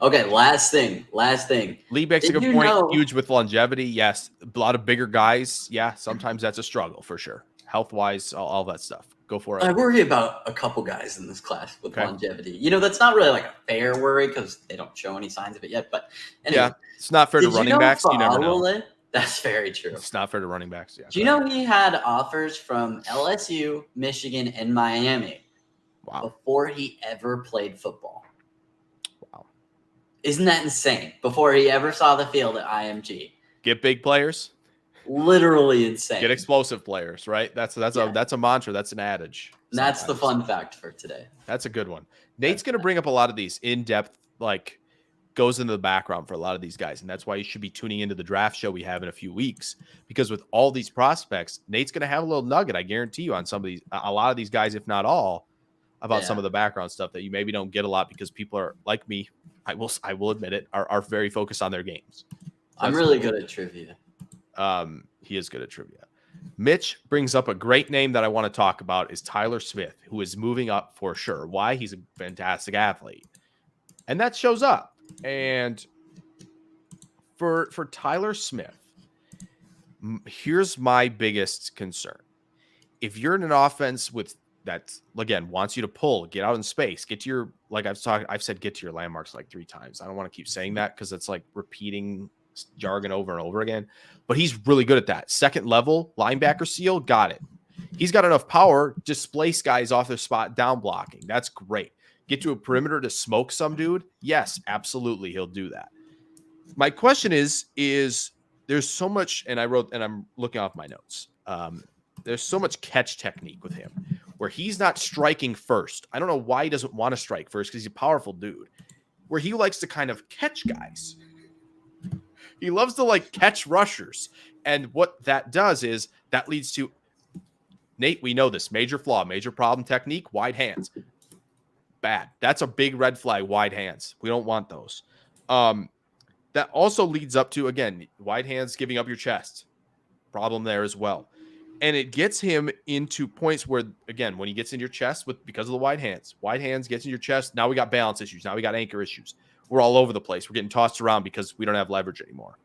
Okay, last thing. Lee makes a good point. Huge with longevity. Yes. A lot of bigger guys. Yeah. Sometimes that's a struggle for sure. Health-wise, all that stuff. Go for it. I worry about a couple guys in this class with longevity. That's not really like a fair worry because they don't show any signs of it yet. But anyway, yeah, it's not fair to running backs. You never know. That's very true. It's not fair to running backs. Yeah. Do you know he had offers from LSU, Michigan, and Miami before he ever played football? Wow. Isn't that insane? Before he ever saw the field at IMG. Get big players. Literally insane. Get explosive players, right? That's a mantra. That's an adage. That's the fun fact for today. That's a good one. Nate's going to bring up a lot of these in-depth, like goes into the background for a lot of these guys. And that's why you should be tuning into the draft show we have in a few weeks, because with all these prospects, Nate's going to have a little nugget. I guarantee you on some of these, a lot of these guys, if not all, about some of the background stuff that you maybe don't get a lot because people are like me. I will admit it, are very focused on their games. So I'm really good at trivia. He is good at trivia. Mitch brings up a great name that I want to talk about is Tyler Smith, who is moving up for sure. Why? He's a fantastic athlete. And that shows up. And for Tyler Smith, here's my biggest concern. If you're in an offense with that, again, wants you to pull, get out in space, get to your, like I've said, get to your landmarks like 3 times. I don't want to keep saying that because it's like repeating jargon over and over again, but he's really good at that. Second level linebacker seal, got it. He's got enough power, displace guys off their spot, down blocking. That's great. Get to a perimeter to smoke some dude. Yes, absolutely. He'll do that. My question is there's so much, and I'm looking off my notes. There's so much catch technique with him where he's not striking first. I don't know why he doesn't want to strike first because he's a powerful dude, where he likes to kind of catch guys. He loves to like catch rushers. And what that does is that leads to, Nate, we know this, major flaw, major problem technique, wide hands. Bad. That's a big red flag, wide hands. We don't want those. That also leads up to, again, wide hands giving up your chest. Problem there as well. And it gets him into points where, again, when he gets in your chest because of the wide hands gets in your chest. Now we got balance issues. Now we got anchor issues. We're all over the place. We're getting tossed around because we don't have leverage anymore.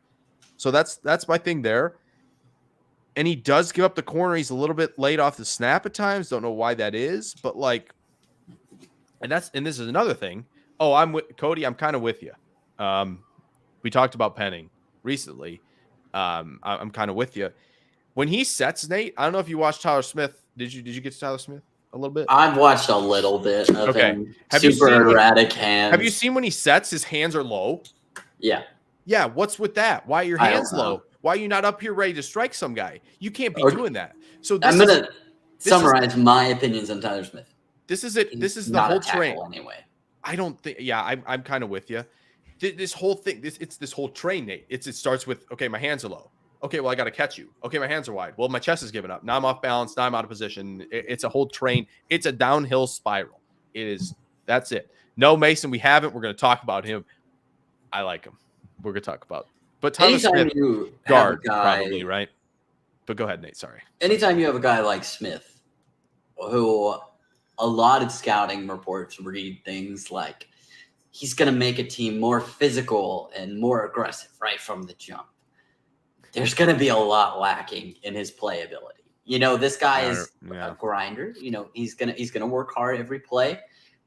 So that's my thing there. And he does give up the corner. He's a little bit late off the snap at times. Don't know why that is, but like, and this is another thing. Oh, I'm with Cody. I'm kind of with you. We talked about Penning recently. I'm kind of with you. When he sets, Nate, I don't know if you watched Tyler Smith. Did you get to Tyler Smith a little bit? I've watched a little bit of him. Super erratic hands. Have you seen when he sets, his hands are low? Yeah. Yeah. What's with that? Why are your hands low? Why are you not up here ready to strike some guy? You can't be doing that. So I'm going to summarize my opinions on Tyler Smith. This is it. This is the whole train. Anyway. I don't think. Yeah, I'm kind of with you. This whole thing. It's this whole train, Nate. It starts with, okay, my hands are low. Okay, well, I got to catch you. Okay, my hands are wide. Well, my chest is giving up. Now I'm off balance. Now I'm out of position. It's a whole train. It's a downhill spiral. It is. That's it. No, Mason, we haven't. We're going to talk about him. I like him. We're going to talk about. But Tyler Smith, guard, probably, right? But go ahead, Nate. Sorry. Anytime you have a guy like Smith, who a lot of scouting reports read things like he's going to make a team more physical and more aggressive right from the jump. There's going to be a lot lacking in his playability. You know, this guy is a grinder. You know, he's gonna work hard every play,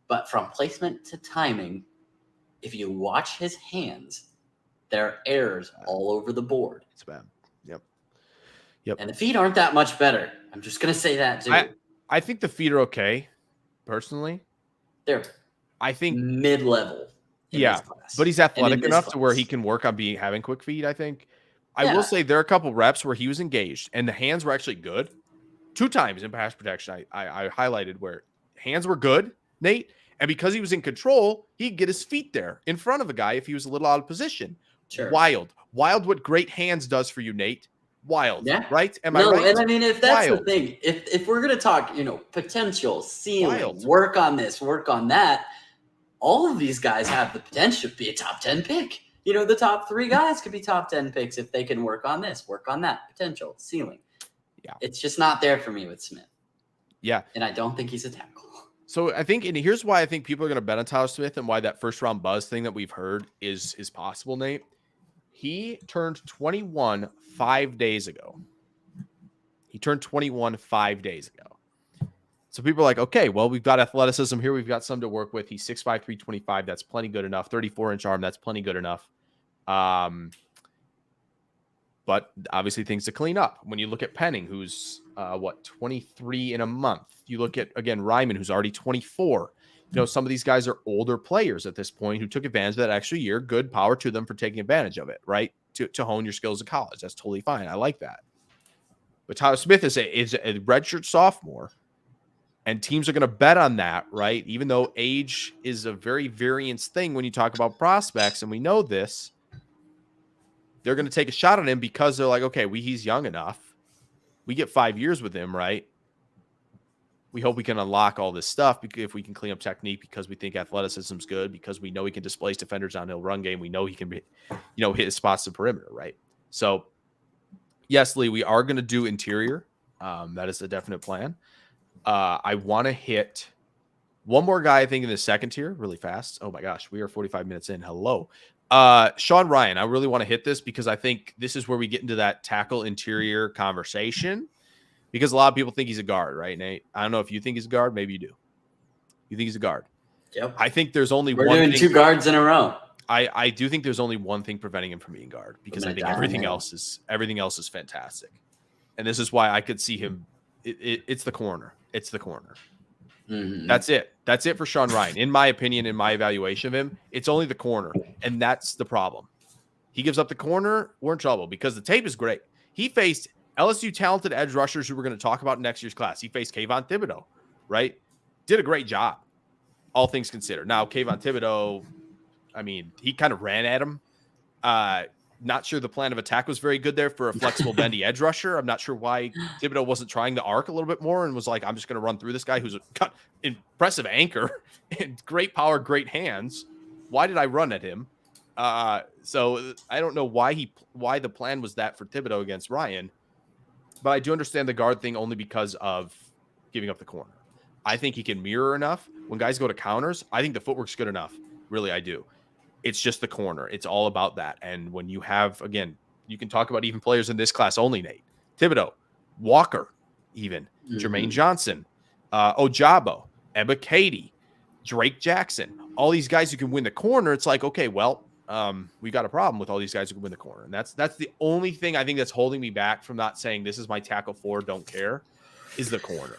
but from placement to timing, if you watch his hands, there are errors all over the board. It's bad. Yep. And the feet aren't that much better. I'm just gonna say that too. I think the feet are okay, personally. They're mid-level. Yeah, but he's athletic enough to where he can work on having quick feet, I think. I will say there are a couple reps where he was engaged and the hands were actually good. 2 times in pass protection, I highlighted where hands were good, Nate. And because he was in control, he'd get his feet there in front of a guy if he was a little out of position. Sure. Wild what great hands does for you, Nate. Wild, right? Am I right? And I mean, if that's the thing, if we're going to talk, potential, ceiling, work on this, work on that, all of these guys have the potential to be a top 10 pick. The top 3 guys could be top 10 picks if they can work on this, work on that, potential, ceiling. Yeah. It's just not there for me with Smith. Yeah. And I don't think he's a tackle. So I think, and here's why I think people are going to bet on Tyler Smith and why that first round buzz thing that we've heard is possible, Nate. He turned 21 5 days ago. So people are like, okay, well, we've got athleticism here. We've got some to work with. He's 6'5", 325. That's plenty good enough. 34-inch arm. That's plenty good enough. But obviously things to clean up. When you look at Penning, who's 23 in a month. You look at, again, Ryman, who's already 24. Some of these guys are older players at this point who took advantage of that extra year. Good power to them for taking advantage of it, right? To hone your skills in college. That's totally fine. I like that. But Tyler Smith is a redshirt sophomore. And teams are going to bet on that, right? Even though age is a very variance thing when you talk about prospects, and we know this, they're going to take a shot on him because they're like, okay, he's young enough. We get 5 years with him, right? We hope we can unlock all this stuff if we can clean up technique because we think athleticism's good, because we know he can displace defenders on hill run game. We know he can be, hit his spots to perimeter, right? So yes, Lee, we are going to do interior. That is a definite plan. I want to hit one more guy, I think, in the second tier really fast. Oh my gosh, we are 45 minutes in. Hello. Sean Ryan, I really want to hit this because I think this is where we get into that tackle interior conversation because a lot of people think he's a guard, right, Nate? I don't know if you think he's a guard. Maybe you do. You think he's a guard. Yep. I think there's only We're one doing thing. 2 guards in a row. I do think there's only one thing preventing him from being guard because I think everything else is fantastic. And this is why I could see him. It's the corner. It's the corner. Mm-hmm. That's it. That's it for Sean Ryan. In my opinion, in my evaluation of him, it's only the corner. And that's the problem. He gives up the corner, we're in trouble because the tape is great. He faced LSU talented edge rushers who we're going to talk about in next year's class. He faced Kayvon Thibodeau, right? Did a great job, all things considered. Now, Kayvon Thibodeau, I mean, he kind of ran at him. Not sure the plan of attack was very good there for a flexible bendy edge rusher. I'm not sure why Thibodeau wasn't trying to arc a little bit more and was like, I'm just going to run through this guy who's got impressive anchor and great power, great hands. Why did I run at him? So I don't know why the plan was that for Thibodeau against Ryan, but I do understand the guard thing only because of giving up the corner. I think he can mirror enough. When guys go to counters, I think the footwork's good enough. Really, I do. It's just the corner. It's all about that. And when you have, again, you can talk about even players in this class only, Nate. Thibodeau, Walker, even, Jermaine Johnson, Ojabo, Ebba Katie, Drake Jackson, all these guys who can win the corner. It's like, okay, well, we got a problem with all these guys who can win the corner. And that's the only thing I think that's holding me back from not saying this is my tackle 4, don't care, is the corner.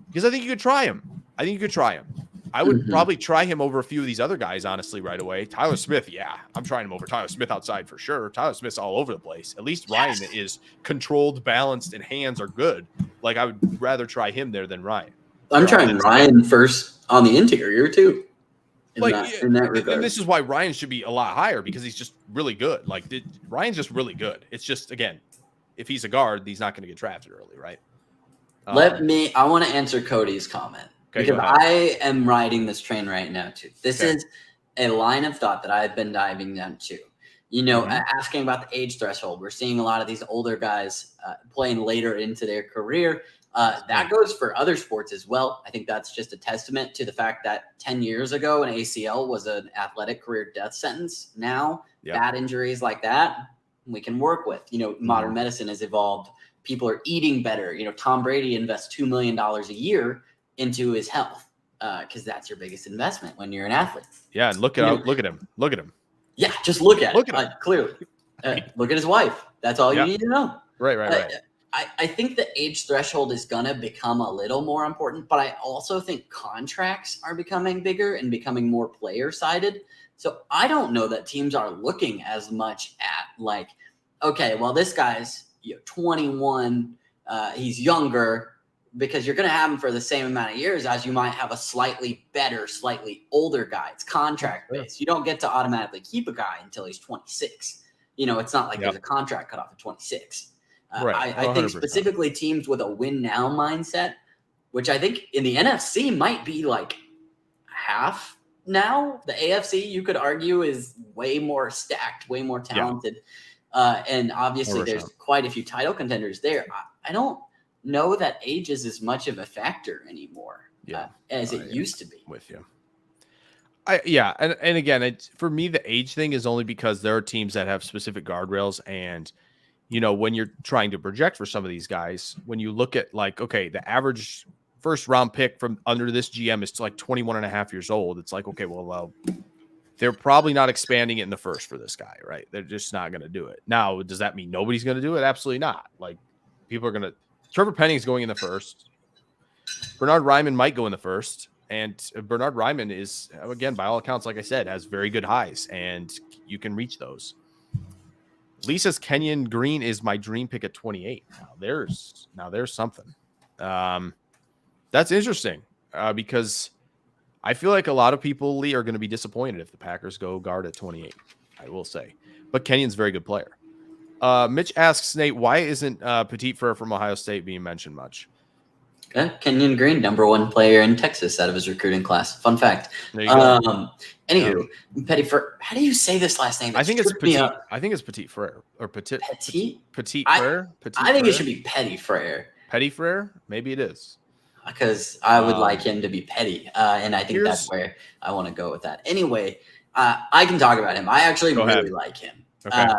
Because I think you could try him. I would probably try him over a few of these other guys, honestly, right away. Tyler Smith, yeah. I'm trying him over Tyler Smith outside for sure. Tyler Smith's all over the place. At least Ryan is controlled, balanced, and hands are good. Like, I would rather try him there than Ryan. I'm trying Ryan first on the interior, too. In that regard. And this is why Ryan should be a lot higher because he's just really good. Like, Ryan's just really good. It's just, again, if he's a guard, he's not going to get drafted early, right? I want to answer Cody's comment. Okay, because I am riding this train right now, too. This is a line of thought that I've been diving down to. You know, asking about the age threshold. We're seeing a lot of these older guys playing later into their career. That goes for other sports as well. I think that's just a testament to the fact that 10 years ago, an ACL was an athletic career death sentence. Now, bad injuries like that, we can work with. You know, modern medicine has evolved. People are eating better. You know, Tom Brady invests $2 million a year into his health because that's your biggest investment when you're an athlete. Yeah, and look at him. Yeah, just look at it. Clearly. Look at his wife. That's all you need to know. Right. I think the age threshold is going to become a little more important, but I also think contracts are becoming bigger and becoming more player-sided. So I don't know that teams are looking as much at like, okay, well, this guy's 21, he's younger, because you're going to have him for the same amount of years as you might have a slightly better, slightly older guy. It's contract-based. You don't get to automatically keep a guy until he's 26. You know, it's not like there's a contract cut off at 26. I think specifically teams with a win-now mindset, which I think in the NFC might be like half now. The AFC, you could argue, is way more stacked, way more talented. And obviously there's quite a few title contenders there. I don't know that age is as much of a factor anymore as it used to be. With you. And again, for me, the age thing is only because there are teams that have specific guardrails. And, you know, when you're trying to project for some of these guys, when you look at like, okay, the average first round pick from under this GM is like 21 and a half years old. It's like, okay, well, they're probably not expanding it in the first for this guy, right? They're just not going to do it. Now, does that mean nobody's going to do it? Absolutely not. Like, people are going to – Trevor Penning's going in the first. Bernard Ryman might go in the first. And Bernard Ryman is, again, by all accounts, like I said, has very good highs, and you can reach those. Lisa's Kenyon Green is my dream pick at 28. Now there's something. That's interesting because I feel like a lot of people, Lee, are going to be disappointed if the Packers go guard at 28, I will say. But Kenyon's a very good player. Mitch asks, Nate, why isn't Petit Frere from Ohio State being mentioned much? Yeah, Kenyon Green, #1 player in Texas out of his recruiting class. Fun fact. There you go. Anywho, Petty Frere. How do you say this last name? I think it's Petit. Up. I think it's Petit Frere or Petit. Petit. Petit Frere. I think it should be Petty Frere. Petty Frere. Maybe it is. Because I would like him to be petty, and I think that's where I want to go with that. Anyway, I can talk about him. I actually really like him. Okay.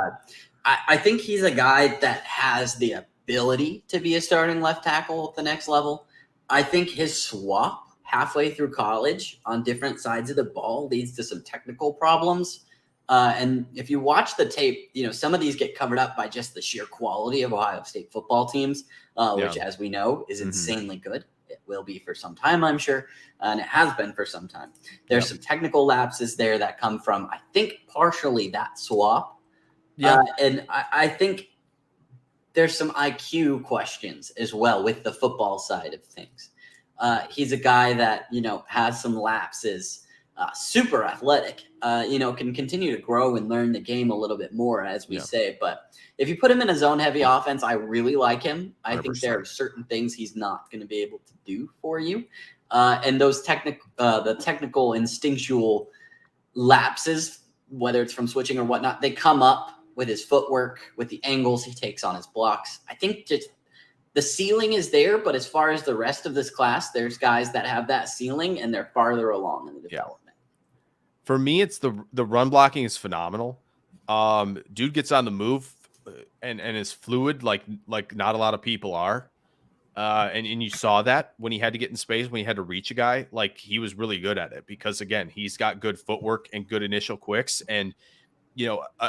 I think he's a guy that has the ability to be a starting left tackle at the next level. I think his swap halfway through college on different sides of the ball leads to some technical problems. And if you watch the tape, some of these get covered up by just the sheer quality of Ohio State football teams, which, as we know, is insanely good. It will be for some time, I'm sure, and it has been for some time. There's some technical lapses there that come from, I think, partially that swap. Yeah. And I think there's some IQ questions as well with the football side of things. He's a guy that, has some lapses, super athletic, can continue to grow and learn the game a little bit more, as we say. But if you put him in a zone-heavy offense, I really like him. I 100%. Think there are certain things he's not going to be able to do for you. And those the technical instinctual lapses, whether it's from switching or whatnot, they come up with his footwork, with the angles he takes on his blocks. I think just the ceiling is there, but as far as the rest of this class, there's guys that have that ceiling and they're farther along in the development. For me, it's the run blocking is phenomenal. Dude gets on the move and is fluid like not a lot of people are. And you saw that when he had to get in space, when he had to reach a guy, like he was really good at it because, again, he's got good footwork and good initial quicks and,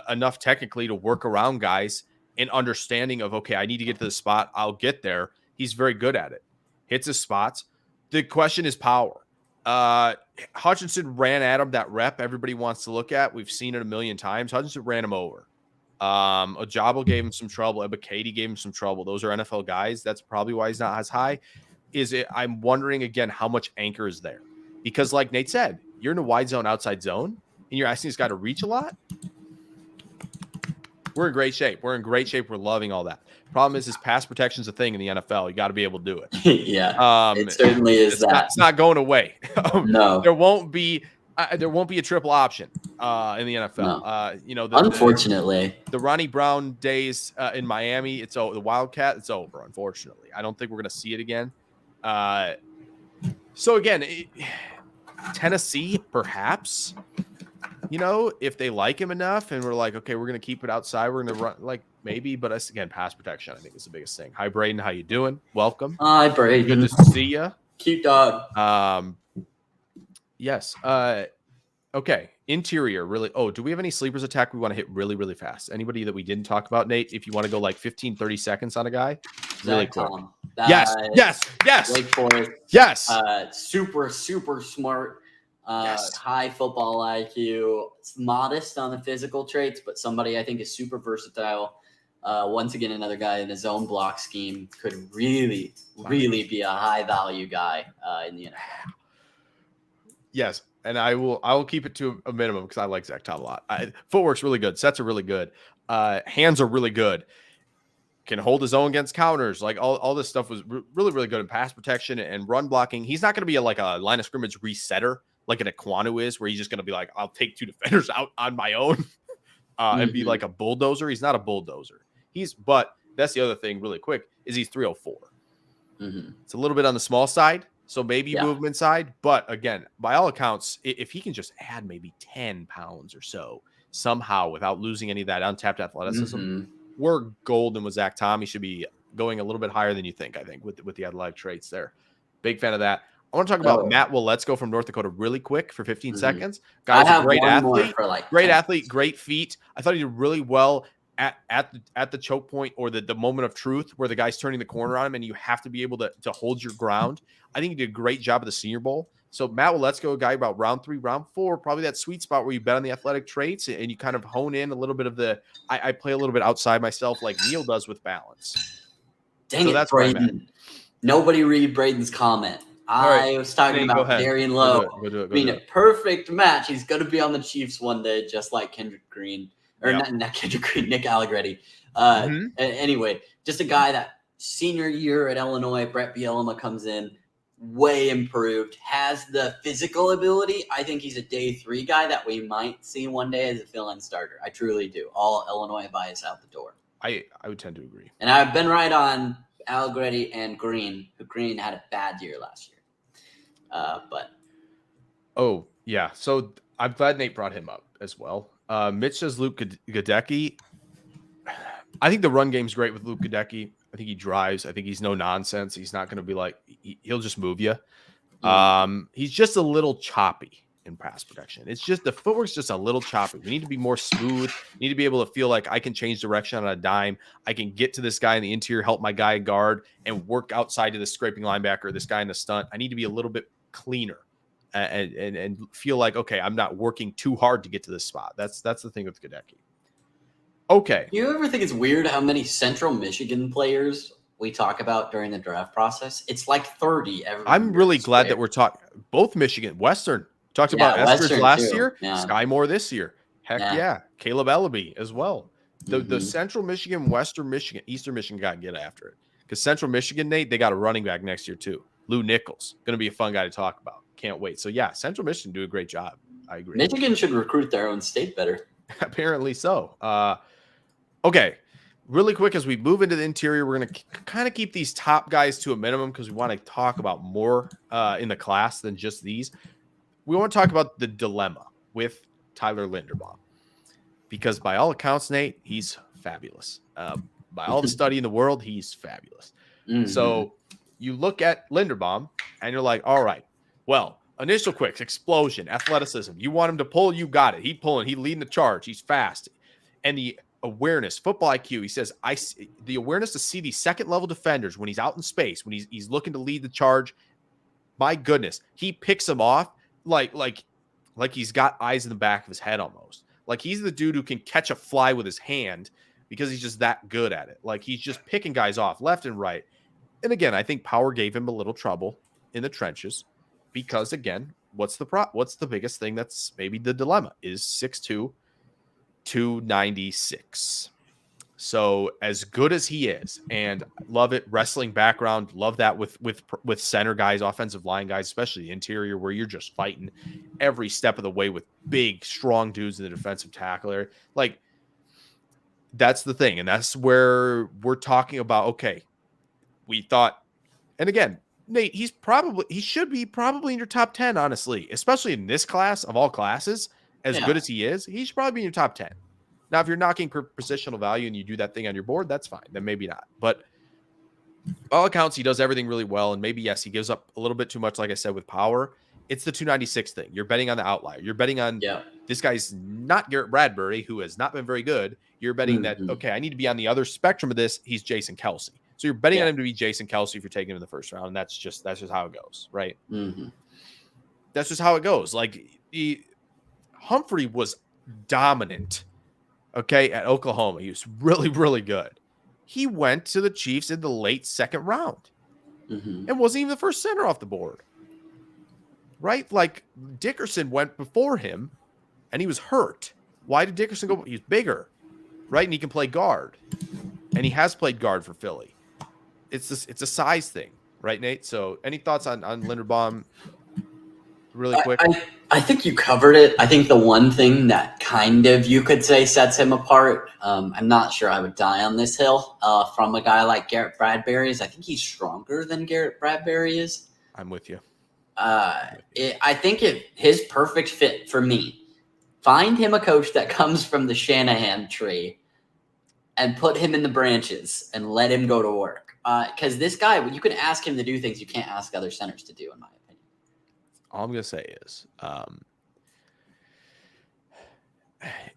enough technically to work around guys and understanding of, okay, I need to get to the spot. I'll get there. He's very good at it. Hits his spots. The question is power. Hutchinson ran at him that rep everybody wants to look at. We've seen it a million times. Hutchinson ran him over. Ojabo gave him some trouble. Ebiketie gave him some trouble. Those are NFL guys. That's probably why he's not as high. I'm wondering again how much anchor is there, because like Nate said, you're in a wide zone, outside zone, and you're asking this guy to reach a lot. We're in great shape. We're loving all that. Problem is, his pass protection is a thing in the NFL. You got to be able to do it. Yeah, it certainly is that. It's not going away. No, there won't be a triple option in the NFL. No. Unfortunately, the Ronnie Brown days in Miami, the Wildcat, it's over. Unfortunately, I don't think we're going to see it again. So again, Tennessee, perhaps. If they like him enough and we're like, okay, we're going to keep it outside. We're going to run maybe, but again, pass protection, I think is the biggest thing. Hi, Braden. How you doing? Welcome. Hi, Braden. Good to see you. Cute dog. Yes. Okay. Interior, really. Oh, do we have any sleepers attack we want to hit really, really fast? Anybody that we didn't talk about, Nate? If you want to go like 15, 30 seconds on a guy, really quick. Yes. Wake Forest. Yes. Super, super smart. High football IQ, modest on the physical traits, but somebody I think is super versatile. Once again, another guy in his own block scheme could really be a high value guy in the NFL. Yes, and I will keep it to a minimum because I like Zach Tom a lot. Footwork's really good. Sets are really good. Hands are really good. Can hold his own against counters. Like all this stuff was really, really good in pass protection and run blocking. He's not going to be a line of scrimmage resetter like an Ekwonu is, where he's just going to be like, I'll take 2 defenders out on my own and be like a bulldozer. He's not a bulldozer. But that's the other thing really quick is he's 304. It's a little bit on the small side. So maybe movement side. But again, by all accounts, if he can just add maybe 10 pounds or so somehow without losing any of that untapped athleticism, we're golden with Zach Tom. He should be going a little bit higher than you think, I think, with the athletic traits there. Big fan of that. I want to talk about Matt Let's from North Dakota really quick for 15 seconds. Guy's a great athlete, great feet. I thought he did really well at the choke point or the moment of truth where the guy's turning the corner on him and you have to be able to hold your ground. I think he did a great job at the Senior Bowl. So Matt Let's a guy about round 3, round 4, probably that sweet spot where you bet on the athletic traits and you kind of hone in a little bit of I play a little bit outside myself like Neil does with balance. Dang it, that's Braden. Nobody read Braden's comment. I was talking about Darian Lowe. Go do it. A perfect match. He's going to be on the Chiefs one day, just like Kendrick Green. Or not Kendrick Green, Nick Allegretti. Anyway, just a guy that senior year at Illinois, Brett Bielema comes in, way improved, has the physical ability. I think he's a day 3 guy that we might see one day as a fill-in starter. I truly do. All Illinois bias out the door. I would tend to agree. And I've been right on Allegretti and Green, who Green had a bad year last year. Oh, yeah. So I'm glad Nate brought him up as well. Mitch says Luke Gadecki. I think the run game's great with Luke Gadecki. I think he drives. I think he's no nonsense. He's not going to be like he'll just move you. He's just a little choppy in pass protection. It's just the footwork's just a little choppy. We need to be more smooth. We need to be able to feel like I can change direction on a dime. I can get to this guy in the interior, help my guy guard, and work outside to the scraping linebacker, this guy in the stunt. I need to be a little bit cleaner and feel like, okay, I'm not working too hard to get to this spot. That's the thing with Gadecki. Okay. You ever think it's weird how many Central Michigan players we talk about during the draft process? It's like 30 every I'm really glad that we're talking both Michigan, Western. Talked about Eskridge last year, Sky Moore this year. Heck yeah. Caleb Ellaby as well. The Central Michigan, Western Michigan, Eastern Michigan got to get after it. Because Central Michigan, Nate, they got a running back next year too. Lou Nichols. Going to be a fun guy to talk about. Can't wait. So yeah, Central Michigan do a great job. I agree. Michigan should recruit their own state better. Apparently so. Okay, really quick as we move into the interior, we're going to kind of keep these top guys to a minimum because we want to talk about more in the class than just these. We want to talk about the dilemma with Tyler Linderbaum because by all accounts, Nate, he's fabulous. By all the study in the world, he's fabulous. So you look at Linderbaum and you're like, all right, well, initial quicks, explosion, athleticism. You want him to pull, you got it. He's pulling, he's leading the charge, he's fast. And the awareness, football IQ. He says, the awareness to see these second level defenders when he's out in space, when he's looking to lead the charge. My goodness, he picks them off like he's got eyes in the back of his head almost. Like he's the dude who can catch a fly with his hand because he's just that good at it. Like he's just picking guys off left and right. And again, I think power gave him a little trouble in the trenches because again, what's the biggest thing that's maybe the dilemma is 6'2", 296. So as good as he is, and love it, wrestling background, love that with center guys, offensive line guys, especially the interior where you're just fighting every step of the way with big, strong dudes in the defensive tackle area. Like that's the thing. And that's where we're talking about, okay, we thought, and again, Nate, he should be probably in your top 10, honestly, especially in this class of all classes. As good as he is, he should probably be in your top 10. Now, if you're knocking positional value and you do that thing on your board, that's fine. Then maybe not. But by all accounts, he does everything really well. And maybe, yes, he gives up a little bit too much, like I said, with power. It's the 296 thing. You're betting on the outlier. You're betting on this guy's not Garrett Bradbury, who has not been very good. You're betting that, okay, I need to be on the other spectrum of this. He's Jason Kelsey. So you're betting on him to be Jason Kelsey if you're taking him in the first round. And that's just how it goes, right? That's just how it goes. Like, Humphrey was dominant, okay, at Oklahoma. He was really, really good. He went to the Chiefs in the late second round and wasn't even the first center off the board, right? Like, Dickerson went before him, and he was hurt. Why did Dickerson go? He's bigger, right? And he can play guard, and he has played guard for Philly. It's a size thing, right, Nate? So any thoughts on Linderbaum really quick? I think you covered it. I think the one thing that kind of you could say sets him apart, I'm not sure I would die on this hill from a guy like Garrett Bradbury is I think he's stronger than Garrett Bradbury is. I'm with you. I think his perfect fit for me, find him a coach that comes from the Shanahan tree and put him in the branches and let him go to work. Because this guy, you can ask him to do things you can't ask other centers to do, in my opinion. All I'm going to say is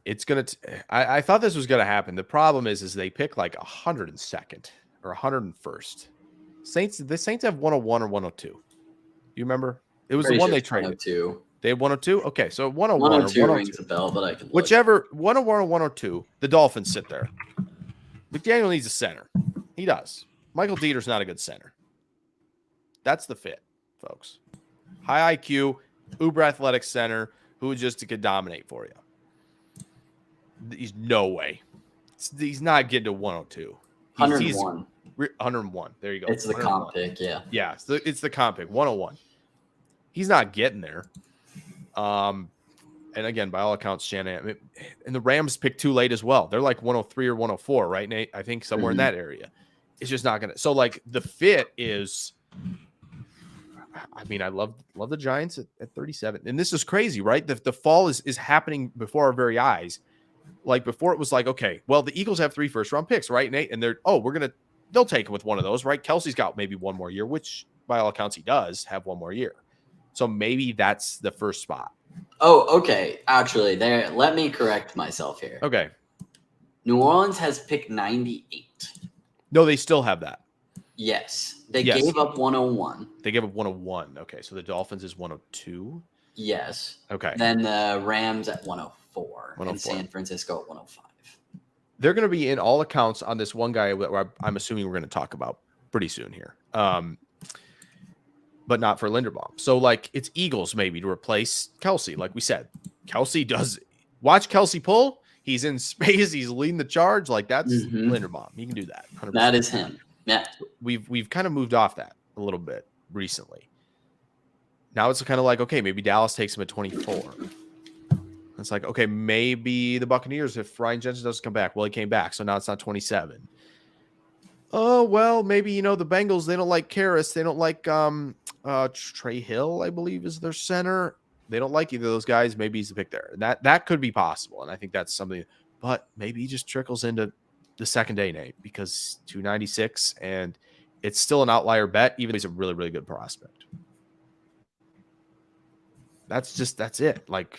it's going to – I thought this was going to happen. The problem is they pick like 102nd or 101st. The Saints have 101 or 102. You remember? It was the one they traded. 102. They had 102? Okay, so 101 or 102. Rings a bell, but I can look. Whichever, 101 or 102, the Dolphins sit there. McDaniel needs a center. He does. Michael Dieter's not a good center. That's the fit, folks. High IQ, uber athletic center who just could dominate for you. He's no way. He's not getting to 102. 101. 101. There you go. It's the 101. comp pick, yeah. Yeah, so it's the comp pick, 101. He's not getting there. And again, by all accounts, Shanahan and the Rams picked too late as well. They're like 103 or 104, right, Nate? I think somewhere in that area. It's just not gonna. So like the fit is. I mean, I love the Giants at 37, and this is crazy, right? The fall is happening before our very eyes. Like before, it was like, okay, well, the Eagles have 3 first-round picks, right, Nate? And they'll take him with one of those, right? Kelsey's got maybe one more year, which by all accounts he does have one more year. So maybe that's the first spot. Oh, okay. Actually, let me correct myself here. Okay. New Orleans has pick 98. No, they still have that. Yes. They gave up 101. They gave up 101. Okay, so the Dolphins is 102. Yes. Okay. Then the Rams at 104. 104. And San Francisco at 105. They're going to be in all accounts on this one guy where I'm assuming we're going to talk about pretty soon here. But not for Linderbaum. So, like, it's Eagles maybe to replace Kelsey. Like we said, Kelsey does – watch Kelsey pull. He's in space. He's leading the charge. Like, that's Linderbaum. He can do that. 100%. That is him. Yeah. We've kind of moved off that a little bit recently. Now it's kind of like, okay, maybe Dallas takes him at 24. It's like, okay, maybe the Buccaneers, if Ryan Jensen doesn't come back. Well, he came back, so now it's not 27. Oh, well, maybe, the Bengals, they don't like Karras. They don't like Trey Hill, I believe, is their center. They don't like either of those guys. Maybe he's the pick there. And that could be possible, and I think that's something. But maybe he just trickles into the second day, Nate, because 296, and it's still an outlier bet, even though he's a really, really good prospect. That's it. Like,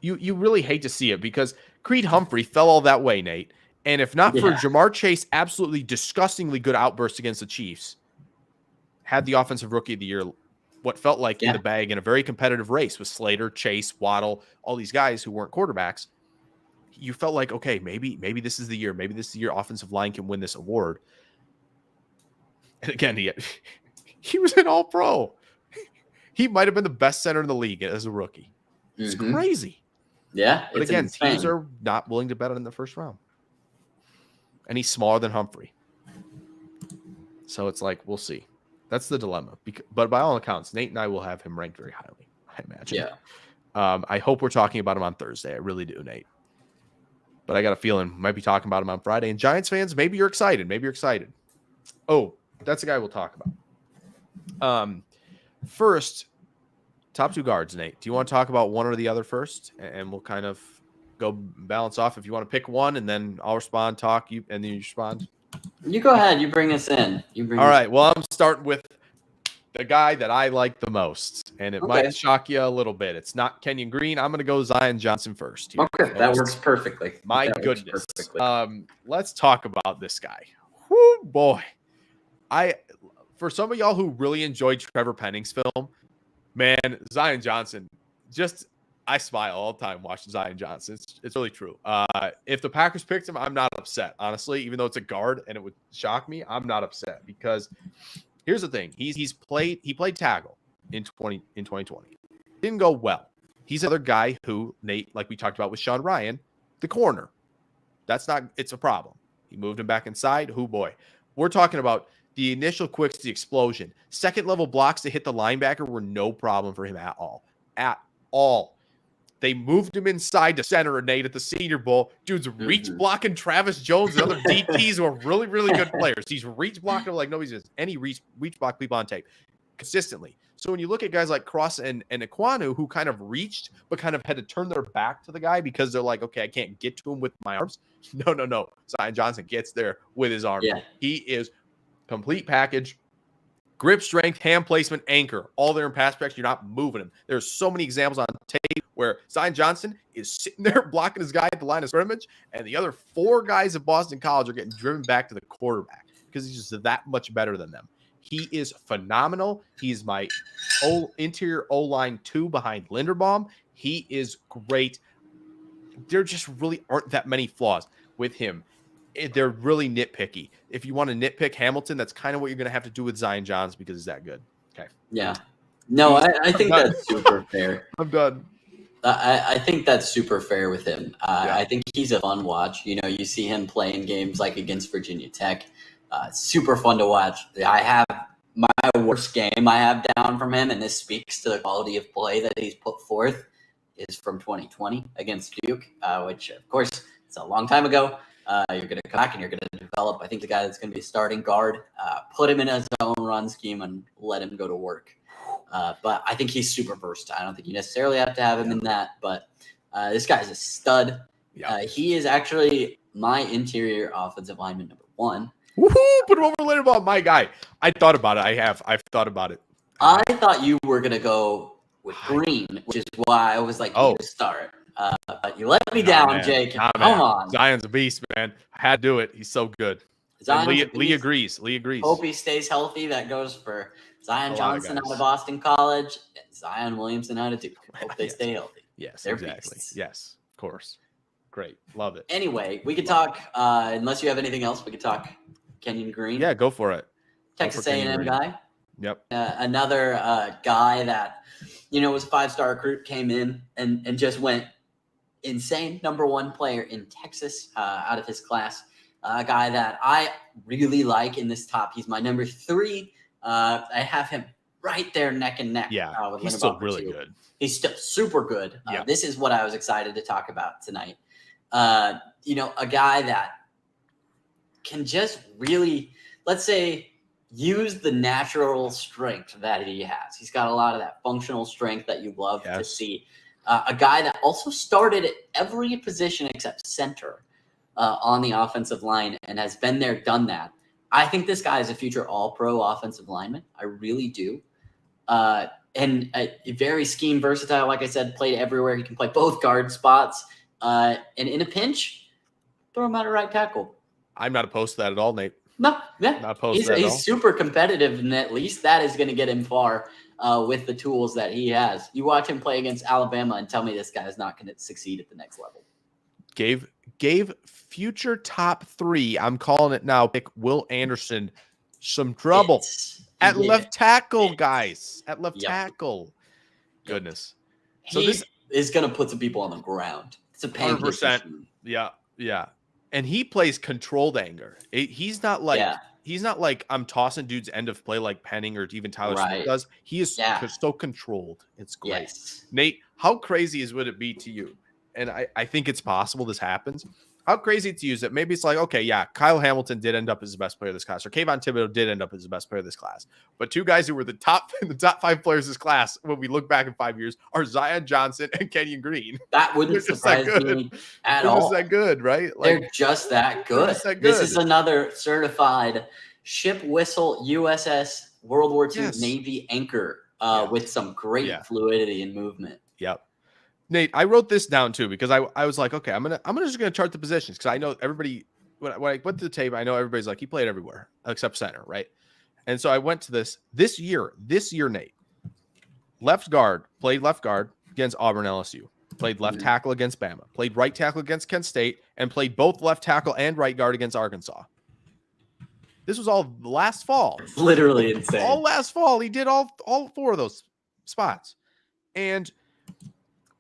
you really hate to see it because Creed Humphrey fell all that way, Nate. And if not for Jamar Chase, absolutely disgustingly good outbursts against the Chiefs, had the offensive rookie of the year, what felt like in the bag in a very competitive race with Slater, Chase, Waddle, all these guys who weren't quarterbacks. You felt like, okay, maybe this is the year. Maybe this is the year offensive line can win this award. And again, he was an all-pro. He might have been the best center in the league as a rookie. It's crazy. Yeah. But again, teams are not willing to bet on in the first round. And he's smaller than Humphrey. So it's like, we'll see. That's the dilemma. But by all accounts, Nate and I will have him ranked very highly, I imagine. Yeah. I hope we're talking about him on Thursday. I really do, Nate. But I got a feeling we might be talking about him on Friday. And Giants fans, maybe you're excited. Oh, that's a guy we'll talk about. First, top 2 guards, Nate. Do you want to talk about one or the other first? And we'll kind of go balance off. If you want to pick one, and then I'll respond, and then you respond. You go ahead. You bring us in. All right. Well, I'm starting with the guy that I like the most, and it might shock you a little bit. It's not Kenyon Green. I'm going to go Zion Johnson first. Here. Okay, that works perfectly. My goodness. Let's talk about this guy. Whoo, boy. For some of y'all who really enjoyed Trevor Penning's film, man, Zion Johnson, I smile all the time watching Zion Johnson. It's really true. If the Packers picked him, I'm not upset, honestly. Even though it's a guard and it would shock me, I'm not upset because here's the thing: he played tackle in 2020. Didn't go well. He's another guy who, Nate, like we talked about with Sean Ryan, the corner. It's a problem. He moved him back inside. Oh boy, we're talking about the initial quicks, the explosion, second level blocks to hit the linebacker were no problem for him at all. They moved him inside to center, Nate, at the Senior Bowl. Dude's reach blocking Travis Jones and other DPs who are really, really good players. He's reach blocking like nobody's does any reach block people on tape consistently. So when you look at guys like Cross and Ekwonu who kind of reached but kind of had to turn their back to the guy because they're like, okay, I can't get to him with my arms. No. Zion Johnson gets there with his arms. Yeah. He is complete package. Grip strength, hand placement, anchor, all there in pass protection. You're not moving him. There's so many examples on tape where Zion Johnson is sitting there blocking his guy at the line of scrimmage, and the other 4 guys at Boston College are getting driven back to the quarterback because he's just that much better than them. He is phenomenal. He's my interior O-line 2 behind Linderbaum. He is great. There just really aren't that many flaws with him. They're really nitpicky. If you want to nitpick Hamilton, that's kind of what you're going to have to do with Zion Johnson because he's that good. Okay. Yeah. No, I think that's super fair. I'm done. I think that's super fair with him. I think he's a fun watch. You see him playing games like against Virginia Tech. Super fun to watch. I have my worst game I have down from him, and this speaks to the quality of play that he's put forth, is from 2020 against Duke, which, of course, it's a long time ago. You're going to come back and you're going to develop, I think, the guy that's going to be a starting guard, put him in his own run scheme and let him go to work. But I think he's super versatile. I don't think you necessarily have to have him in that, but this guy's a stud. He is actually my interior offensive lineman number 1. Woohoo! Put him over Linderbaum, my guy. I thought about it. I've thought about it. I thought you were going to go with Green, which is why I was like, you start. But you let me down, Jake. Come on. Zion's a beast, man. I had to do it. He's so good. Lee agrees. Hope he stays healthy. That goes for Zion Johnson out of Boston College, and Zion Williamson out of Duke. Hope they stay healthy. Yes, They're exactly. beasts. Yes, of course. Great. Love it. Anyway, we could talk, unless you have anything else, we could talk Kenyon Green. Yeah, go for it. Texas A&M guy. Yep. Another guy that, was a 5-star recruit, came in and just went insane. Number 1 player in Texas out of his class. A guy that I really like in this top. He's my number 3. I have him right there neck and neck. Yeah, with he's still really good. He's still super good. This is what I was excited to talk about tonight. A guy that can just really, let's say, use the natural strength that he has. He's got a lot of that functional strength that you love to see. A guy that also started at every position except center on the offensive line and has been there, done that. I think this guy is a future all-pro offensive lineman. I really do. And very scheme versatile. Like I said, played everywhere. He can play both guard spots. And in a pinch, throw him out of right tackle. I'm not opposed to that at all, Nate. No, yeah. Not opposed to that at all. He's super competitive, and at least that is going to get him far with the tools that he has. You watch him play against Alabama and tell me this guy is not going to succeed at the next level. Gave future top 3, I'm calling it now, pick Will Anderson some trouble at left tackle, guys. At left tackle. Goodness. So this is going to put some people on the ground. It's a pain. 100%. Yeah. And he plays controlled anger. He's not like I'm tossing dudes end of play like Penning or even Tyler Smith does. He is so controlled. It's great. Yes. Nate, how crazy would it be to you? And I think it's possible this happens. How crazy to use it? Maybe it's like, okay, yeah, Kyle Hamilton did end up as the best player of this class, or Kayvon Thibodeau did end up as the best player of this class. But 2 guys who were the top 5 players of this class, when we look back in 5 years, are Zion Johnson and Kenyon Green. That wouldn't surprise me at all. They're just that good, right? They're just that good. This is another certified ship whistle USS World War II Navy anchor with some great fluidity and movement. Yep. Nate, I wrote this down too because I was like, okay, I'm just gonna chart the positions because I know everybody. When I went to the tape, I know everybody's like he played everywhere except center, right? And so I went to this year, Nate, played left guard against Auburn LSU, played left tackle against Bama, played right tackle against Kent State, and played both left tackle and right guard against Arkansas. This was all last fall. It's literally insane. All last fall, he did all 4 of those spots, and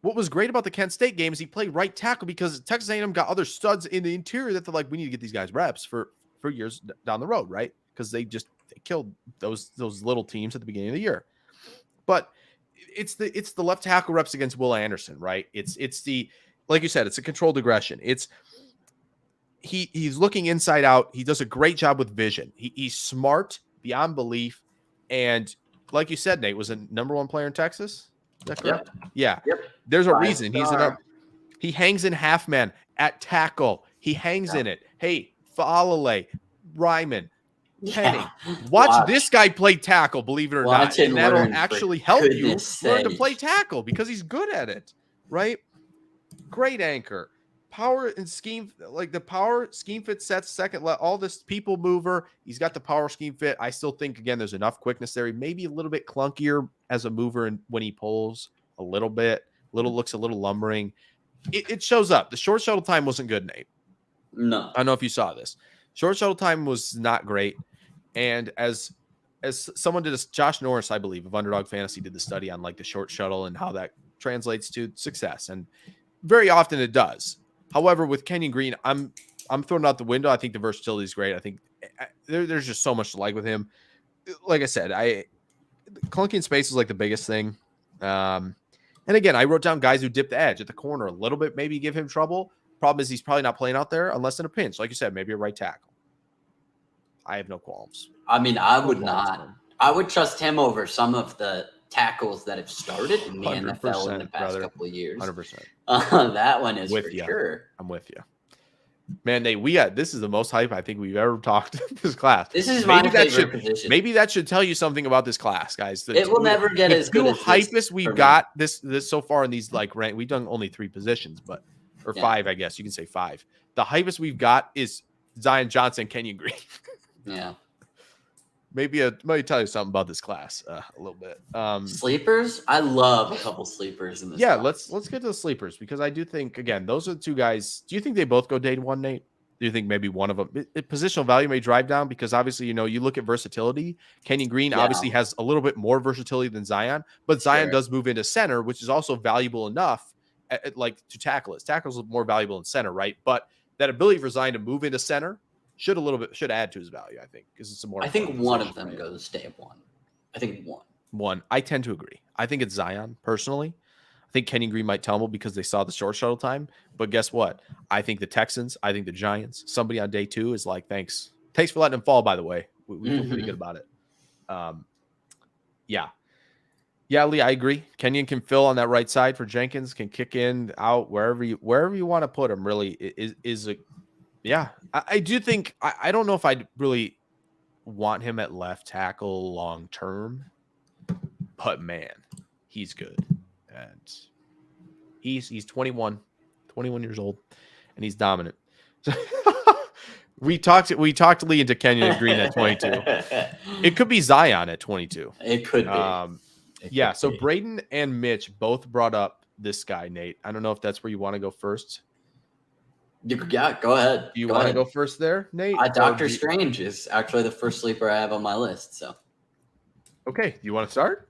what was great about the Kent State game is he played right tackle because Texas A&M got other studs in the interior that they're like, we need to get these guys reps for years down the road, right? Because they killed those little teams at the beginning of the year. But it's the left tackle reps against Will Anderson, right? It's the, like you said, it's a controlled aggression. It's he's looking inside out. He does a great job with vision. He's smart beyond belief, and like you said, Nate was a number 1 player in Texas. Is that correct? Yeah. There's a reason he hangs in half man at tackle. He hangs in it. Hey, Faalele, Ryman, Penning. Watch this guy play tackle, believe it or not. And that'll actually help you learn to play tackle because he's good at it, right? Great anchor. Power and scheme, like the power scheme fit sets second, all this people mover. He's got the power scheme fit. I still think, again, there's enough quickness there. He may be a little bit clunkier as a mover and when he pulls a little bit, looks a little lumbering. It shows up. The short shuttle time wasn't good, Nate. No. I don't know if you saw this. Short shuttle time was not great. And as someone did, Josh Norris, I believe, of Underdog Fantasy, did the study on like the short shuttle and how that translates to success. And very often it does. However, with Kenyon Green, I'm throwing out the window. I think the versatility is great. I think there's just so much to like with him. Like I said, clunky in space is like the biggest thing. And again, I wrote down guys who dip the edge at the corner a little bit, maybe give him trouble. Problem is he's probably not playing out there unless in a pinch. Like you said, maybe a right tackle. I have no qualms. I mean, I would not. I would trust him over some of the tackles that have started in the NFL in the past couple of years. 100%. That one is with for you. sure. I'm with you. Man, Nate, this is the most hype I think we've ever talked in this class. This is my favorite position. Maybe that should tell you something about this class, guys. It will never get as good as hypest we've got this so far in these like rank. We've done only 3 positions, or 5, I guess you can say 5. The hypest we've got is Zion Johnson, Kenyon Green. Yeah. Maybe tell you something about this class a little bit. Sleepers? I love a couple sleepers in this. Yeah, class. let's get to the sleepers because I do think again those are the 2 guys. Do you think they both go day 1, Nate? Do you think maybe one of them positional value may drive down because obviously you look at versatility. Kenyon Green obviously has a little bit more versatility than Zion, but Zion does move into center, which is also valuable enough to tackle it. Tackles more valuable in center, right? But that ability for Zion to move into center should add to his value, I think, because it's a more. I think one of them goes day 1. I think one. I tend to agree. I think it's Zion personally. I think Kenyon Green might tumble because they saw the short shuttle time. But guess what? I think the Texans, I think the Giants, somebody on day 2 is like, thanks for letting him fall. By the way, we feel pretty good about it. Yeah, Lee, I agree. Kenyon can fill on that right side for Jenkins, can kick in, out, wherever you want to put him. Really is a. Yeah, I do think I don't know if I'd really want him at left tackle long term, but man, he's good, and he's 21 years old, and he's dominant. we talked Lee into Kenyon Green at 22. It could be Zion at 22. It could be. So Braden and Mitch both brought up this guy, Nate. I don't know if that's where you want to go first. Yeah, go ahead. Do you want to go first there, Nate? Doctor Strange is actually the first sleeper I have on my list. So, okay, you want to start?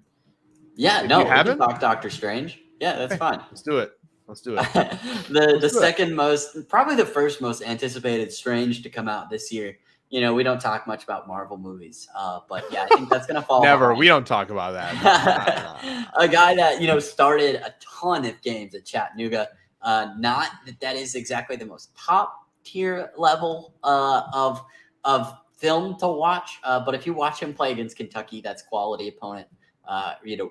Yeah, no, we can talk Doctor Strange. Yeah, that's fine. Let's do it. the second most, probably the first most anticipated Strange to come out this year. We don't talk much about Marvel movies, but yeah, I think that's gonna fall. Never. behind. We don't talk about that. A guy that started a ton of games at Chattanooga. Not that is exactly the most top tier level of film to watch, but if you watch him play against Kentucky, that's quality opponent.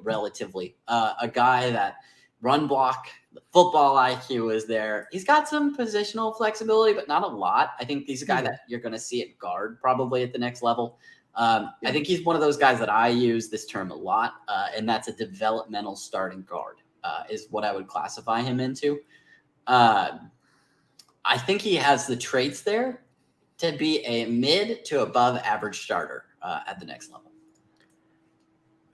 Relatively a guy that run block, the football IQ is there. He's got some positional flexibility, but not a lot. I think he's a guy that you're going to see at guard probably at the next level. I think he's one of those guys that I use this term a lot, and that's a developmental starting guard is what I would classify him into. I think he has the traits there to be a mid to above average starter at the next level.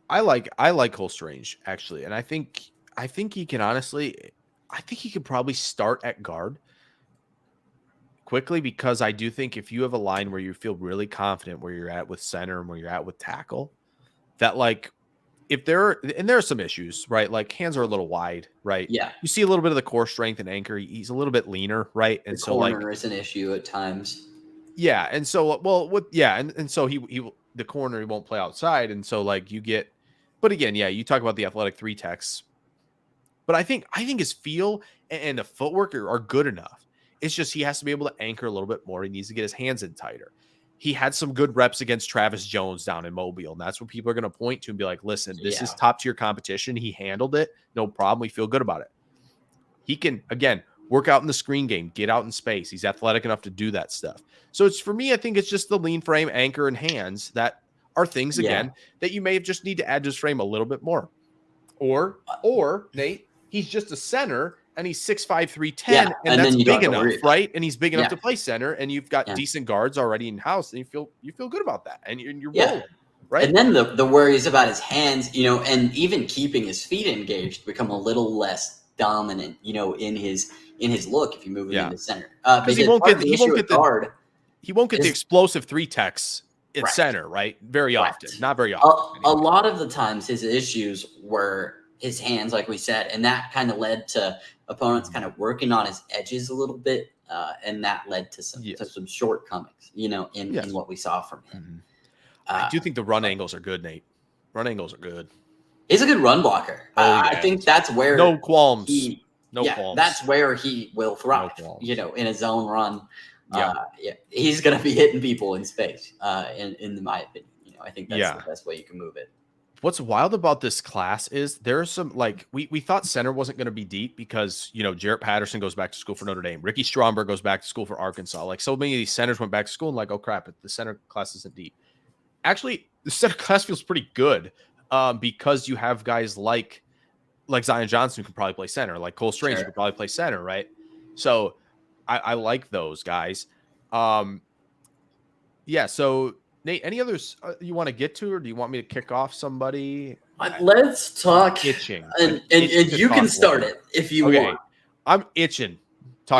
I like Cole Strange actually, and I think he can honestly. I think he could probably start at guard quickly because I do think if you have a line where you feel really confident where you're at with center and where you're at with tackle, that if there are some issues, right? Like hands are a little wide, right? Yeah. You see a little bit of the core strength and anchor. He's a little bit leaner, right? And the so corner is an issue at times. Yeah. And so, and so he the corner, he won't play outside. And so you get, but again, yeah, you talk about the athletic 3 techs, but I think his feel and the footwork are good enough. It's just, he has to be able to anchor a little bit more. He needs to get his hands in tighter. He had some good reps against Travis Jones down in Mobile. And that's what people are going to point to and be like, listen, this is top tier competition. He handled it. No problem. We feel good about it. He can, again, work out in the screen game, get out in space. He's athletic enough to do that stuff. So it's, for me, I think it's just the lean frame, anchor, and hands that are things, again, that you may have just need to add to his frame a little bit more. Or Nate, he's just a center and he's 6'5", 310, and that's big enough, right? And he's big enough to play center, and you've got decent guards already in house, and you feel good about that, and you're rolling, right? And then the worries about his hands, and even keeping his feet engaged become a little less dominant, in his look if you move him into center. Because he won't get the explosive 3 techs at center, right? Very often, not very often. A lot of the times, his issues were his hands, like we said, and that kind of led to opponents kind of working on his edges a little bit and that led to some shortcomings, in what we saw from him. I do think the run angles are good, Nate. Run angles are good. He's a good run blocker. I think that's where no qualms. Qualms. That's where he will thrive. In his own run. He's going to be hitting people in space. In my opinion, I think that's the best way you can move it. What's wild about this class is there's some we thought center wasn't going to be deep because Jarrett Patterson goes back to school for Notre Dame, Ricky Stromberg goes back to school for Arkansas. Like so many of these centers went back to school and oh crap, the center class isn't deep. Actually, the center class feels pretty good because you have guys like Zion Johnson who can probably play center, like Cole Strange who could probably play center, right? So I like those guys. So Nate, any others you want to get to, or do you want me to kick off somebody? Let's talk itching, and you can start it if you want. I'm itching.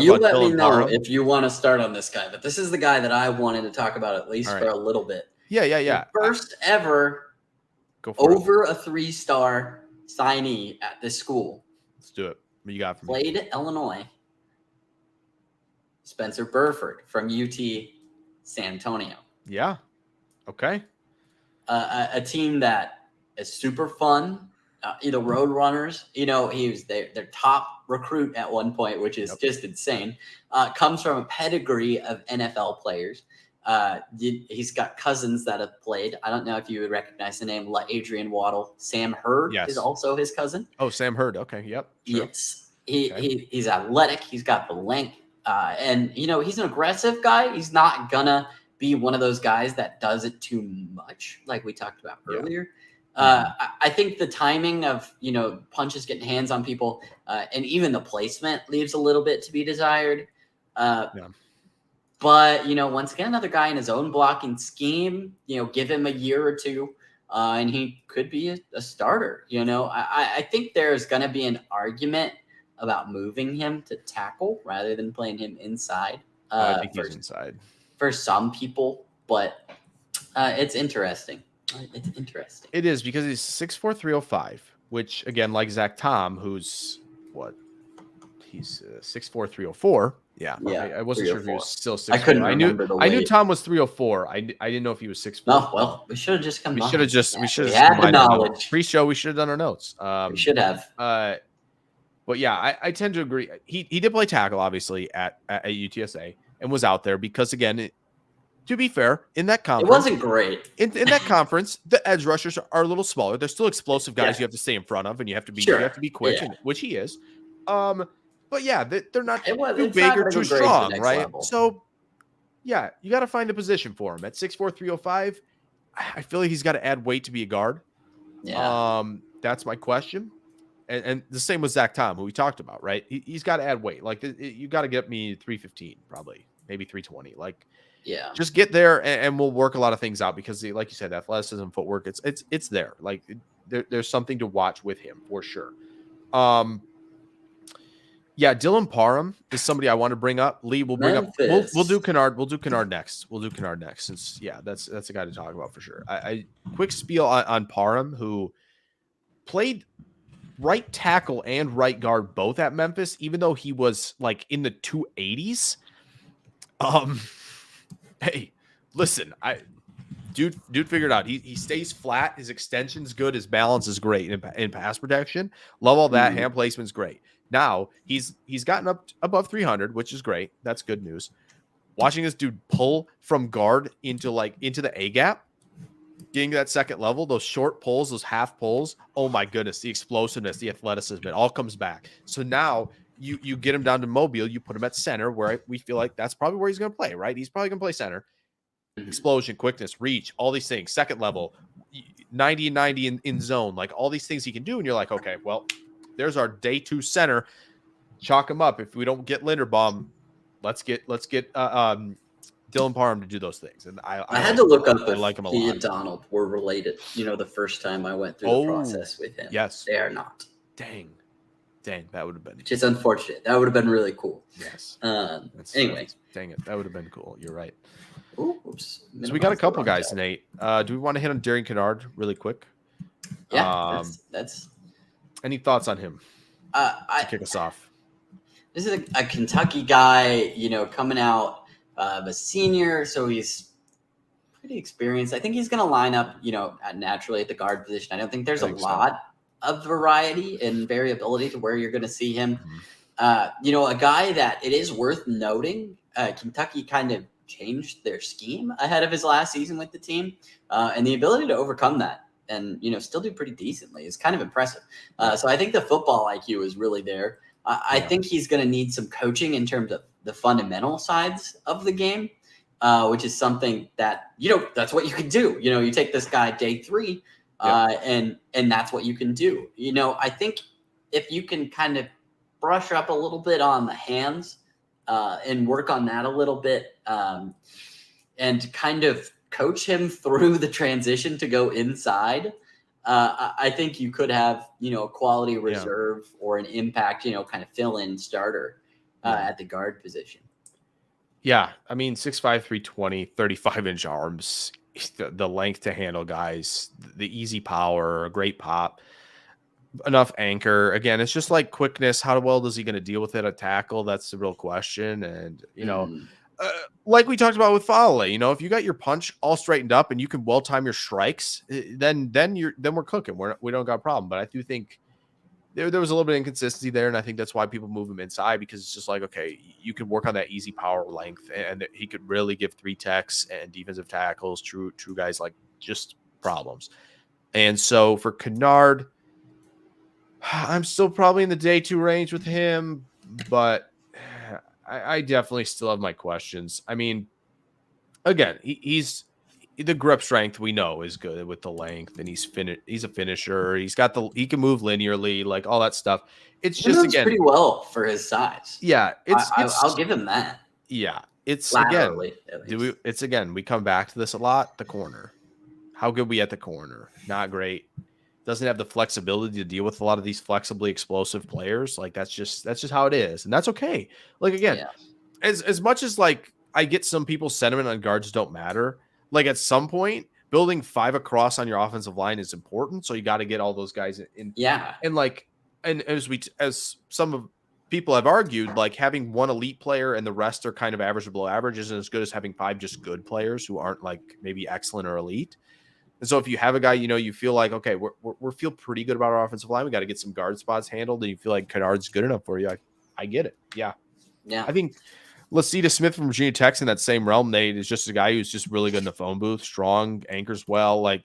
You let me know if you want to start on this guy, but this is the guy that I wanted to talk about at least for a little bit. Yeah. The first ever over a 3-star signee at this school. Let's do it. What you got for me? Played Illinois. Spencer Burford from UT San Antonio. Yeah. Okay. A team that is super fun. The Road Runners, he was their top recruit at one point, which is just insane. Comes from a pedigree of NFL players. He's got cousins that have played. I don't know if you would recognize the name Adrian Waddle. Sam Hurd is also his cousin. Oh, Sam Hurd. Okay. Yep. Sure. Yes. He's athletic. He's got the length. And he's an aggressive guy. He's not gonna be one of those guys that does it too much, like we talked about earlier. I think the timing of punches getting hands on people, and even the placement leaves a little bit to be desired. But once again, another guy in his own blocking scheme. Give him a year or two, and he could be a starter. I think there's going to be an argument about moving him to tackle rather than playing him inside. I think he's inside for some people, but it's interesting. It's interesting. It is because he's 6'4", 305, which again, like Zach Tom, who's he's 6'4", 304. Yeah. I wasn't sure if he was still 6'4". I couldn't remember the weight. I knew Tom was 304. I didn't know if he was 6'4". Oh well, we should have just come. We should have just. We had the knowledge. Pre-show, we should have done our notes. We should have. But yeah, I tend to agree. He did play tackle, obviously, at UTSA and was out there because, again, to be fair, in that conference, it wasn't great. In that conference, the edge rushers are a little smaller. They're still explosive guys you have to stay in front of, and you have to be quick, which he is. But yeah, they're not too big or too strong, right? Level. So yeah, you got to find a position for him at 6'4", 305. I feel like he's got to add weight to be a guard. Yeah. That's my question. And the same with Zach Tom, who we talked about, right? He's got to add weight. Like you got to get me 315, probably, maybe 320. Like, just get there and we'll work a lot of things out because, like you said, athleticism, footwork, it's there. Like there's something to watch with him for sure. Yeah, Dylan Parham is somebody I want to bring up. Lee, we'll bring up. We'll do Kennard. We'll do Kennard next. Since that's a guy to talk about for sure. I quick spiel on Parham, who played right tackle and right guard both at Memphis, even though he was like in the 280s. Hey, listen, dude figured out he stays flat. His extension's good. His balance is great in pass protection. Love all that. Hand placement's great. Now he's gotten up above 300, which is great. That's good news. Watching this dude pull from guard into the A gap, getting to that second level, those short pulls, those half pulls. Oh my goodness, the explosiveness, the athleticism, it all comes back. So now you get him down to Mobile, you put him at center where we feel like that's probably where he's going to play, right? He's probably going to play center. Explosion, quickness, reach, all these things. Second level, 90 and 90 in zone, like all these things he can do. And you're like, okay, well, there's our day 2 center. Chalk him up. If we don't get Linderbaum, let's get Dylan Parham to do those things. And I had to look up if he and Donald were related. The first time I went through the process with him. Yes, they are not. Dang, that would have been. Which is unfortunate. That would have been really cool. Yes. Anyway, dang it, that would have been cool. You're right. Oops. So we got a couple guys, Nate. Do we want to hit on Darian Kennard really quick? Yeah, that's. Any thoughts on him? To kick us off. this is a Kentucky guy, coming out a senior, so he's pretty experienced. I think he's going to line up, naturally at the guard position. I don't think there's a lot of variety and variability to where you're going to see him. A guy that it is worth noting, Kentucky kind of changed their scheme ahead of his last season with the team, and the ability to overcome that and, still do pretty decently is kind of impressive. So I think the football IQ is really there. I think he's going to need some coaching in terms of the fundamental sides of the game, which is something that, that's what you can do. You take this guy day 3 and that's what you can do. I think if you can kind of brush up a little bit on the hands and work on that a little bit and kind of coach him through the transition to go inside, I think you could have, a quality reserve or an impact, kind of fill-in starter at the guard position. Yeah, I mean, 6'5", 320, 35-inch arms, the length to handle guys, the easy power, a great pop, enough anchor. Again, it's just like quickness. How well is he going to deal with it at tackle? That's the real question. And, like we talked about with Fowler, if you got your punch all straightened up and you can well time your strikes, then we're cooking. We don't got a problem. But I do think there was a little bit of inconsistency there, and I think that's why people move him inside, because it's just like, okay, you can work on that easy power length, and he could really give 3 techs and defensive tackles, true guys, like just problems. And so for Kennard, I'm still probably in the day 2 range with him, but I definitely still have my questions. I mean, again, he's the grip strength we know is good with the length, and he's a finisher. He can move linearly, like all that stuff. It's just, again, pretty well for his size. Yeah, I'll give him that. Yeah, it's laterally, again, we come back to this a lot. The corner, how good we at the corner? Not great. Doesn't have the flexibility to deal with a lot of these flexibly explosive players. Like that's just how it is, and that's okay. Like, again, as much as like I get some people's sentiment on guards don't matter. Like at some point, building 5 across on your offensive line is important. So you got to get all those guys in. Yeah, and as some of people have argued, like having 1 elite player and the rest are kind of average or below average isn't as good as having 5 just good players who aren't like maybe excellent or elite. And so if you have a guy, you feel like, okay, we feel pretty good about our offensive line. We got to get some guard spots handled, and you feel like Kennard's good enough for you. I get it. Yeah. I think Lacita Smith from Virginia Tech's in that same realm. Nate is just a guy who's just really good in the phone booth, strong, anchors well. Like,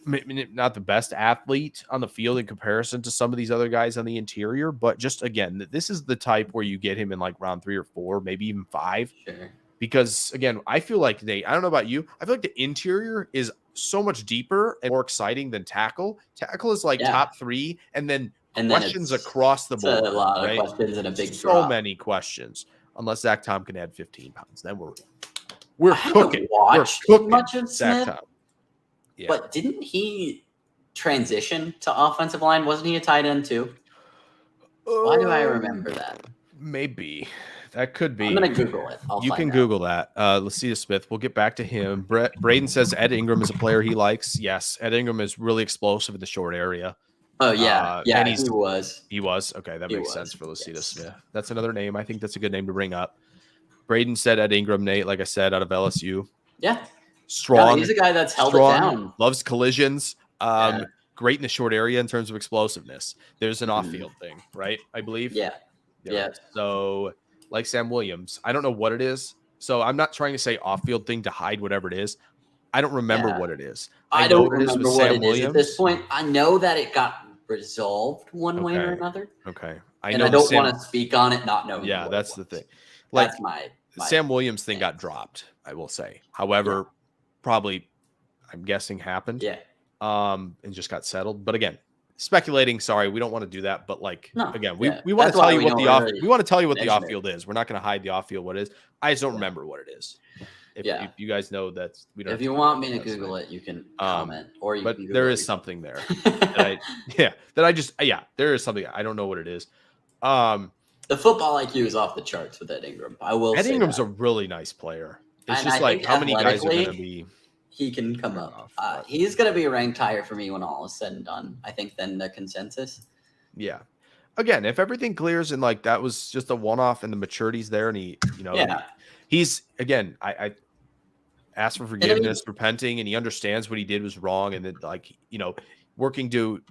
maybe not the best athlete on the field in comparison to some of these other guys on the interior, but just, again, this is the type where you get him in like round 3 or 4, maybe even 5. Sure. Because, again, I feel like I don't know about you, I feel like the interior is so much deeper and more exciting than tackle. Tackle is like top 3, and then questions across the board. A lot of questions and a big so many questions. Unless Zach Tom can add 15 pounds, then we're cooking. We're cooking. Much of Zach Smith, Tom. Yeah. But didn't he transition to offensive line? Wasn't he a tight end too? Why do I remember that? Maybe. That could be. I'm going to Google it. You can Google that. Lacita Smith. We'll get back to him. Braden says Ed Ingram is a player he likes. Yes, Ed Ingram is really explosive in the short area. Oh, yeah. And he was. He was? Okay, that makes sense for Lacita Smith. That's another name. I think that's a good name to bring up. Braden said Ed Ingram, Nate, like I said, out of LSU. Yeah. Strong. He's a guy that's held it down. Loves collisions. Great in the short area in terms of explosiveness. There's an off-field thing, right? I believe. Yeah. So, like Sam Williams, I don't know what it is. So I'm not trying to say off-field thing to hide whatever it is. I don't remember what it is. I don't remember what it is at this point. I know that it got resolved one way or another. Okay. I don't want to speak on it, not knowing. Yeah, that's the thing. Like, that's my Sam Williams thing got dropped, I will say. However, probably, I'm guessing happened. Yeah. And just got settled. But again, speculating. Sorry, we don't want to do that. But again, we want That's to tell you what we want to tell you what the off field is. We're not going to hide the off field what it is. I just don't remember what it is. If you guys know that, we don't. If you want me to Google it, you can comment, or you. But can there is something there. There is something. I don't know what it is. The football IQ is off the charts with Ed Ingram. I will. Ed Ingram's a really nice player. It's just like how many guys are going to be. He can come up. He's going to be ranked higher for me when all is said and done. I think than the consensus. Yeah. again, if everything clears and like that was just a one-off and the maturity's there and he, Yeah. he's again, I asked for And I mean, forgiveness, repenting, and he understands what he did was wrong, and then like working to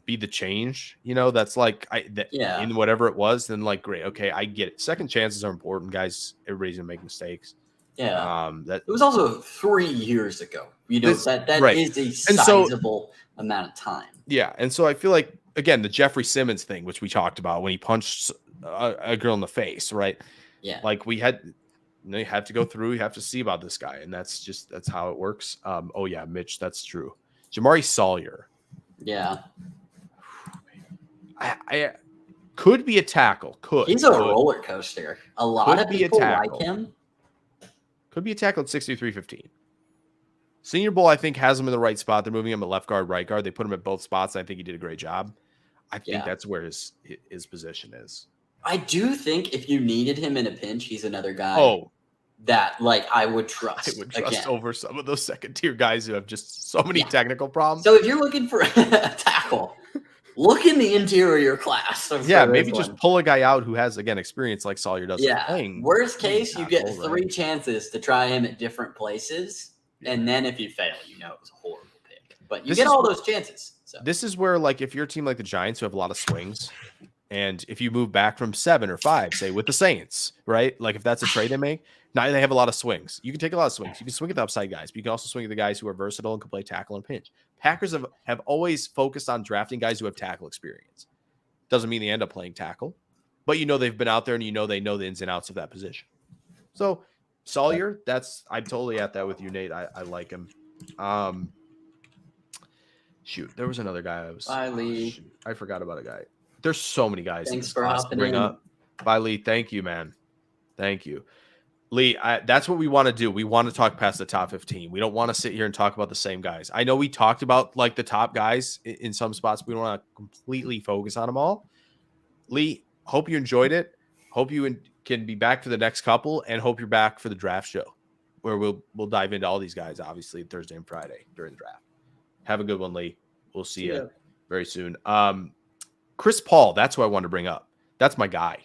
be the change. That's like yeah. in whatever it was. Then like great, okay, I get it. Second chances are important, guys. Everybody's gonna make mistakes. Yeah. That It was also 3 years ago. That right. is a And so sizable amount of time. yeah, and so I feel like again the Jeffrey Simmons thing, which we talked about when he punched a girl in the face, right? Yeah. Like you have to go through, you have to see about this guy, and that's how it works. Oh yeah, Mitch, that's true. Jamari Sawyer, Yeah. I could be a tackle. He's a roller coaster. A lot of people like him. Could be a tackle at 63-15. Senior Bowl, I think, has him in the right spot. They're moving him at left guard, right guard. They put him at both spots. I think he did a great job. I think that's where his position is. I do think if you needed him in a pinch, he's another guy that like I would trust. I would trust over some of those second tier guys who have just so many technical problems. So if you're looking for a tackle, look in the interior class. Maybe just pull a guy out who has, again, experience like Sawyer does. Yeah. Worst case, you get 3 chances to try him at different places. And then if you fail, it was a horrible pick. But you get all those chances. So. This is where, like, if you're a team like the Giants who have a lot of swings, and if you move back from 7 or 5, say with the Saints, right? Like if that's a trade they make, now they have a lot of swings. You can take a lot of swings. You can swing at the upside guys, but you can also swing at the guys who are versatile and can play tackle and pinch. Packers have always focused on drafting guys who have tackle experience. Doesn't mean they end up playing tackle, but they've been out there and they know the ins and outs of that position. So Sawyer, I'm totally at that with you, Nate. I like him. Shoot, there was another guy I forgot about a guy. There's so many guys. Thanks for hopping in. Up. Bye, Lee. Thank you, man. Thank you. Lee, that's what we want to do. We want to talk past the top 15. We don't want to sit here and talk about the same guys. I know we talked about like the top guys in some spots. We don't want to completely focus on them all. Lee, hope you enjoyed it. Hope you can be back for the next couple, and hope you're back for the draft show where we'll dive into all these guys, obviously, Thursday and Friday during the draft. Have a good one, Lee. We'll see you very soon. Chris Paul, that's who I wanted to bring up. That's my guy.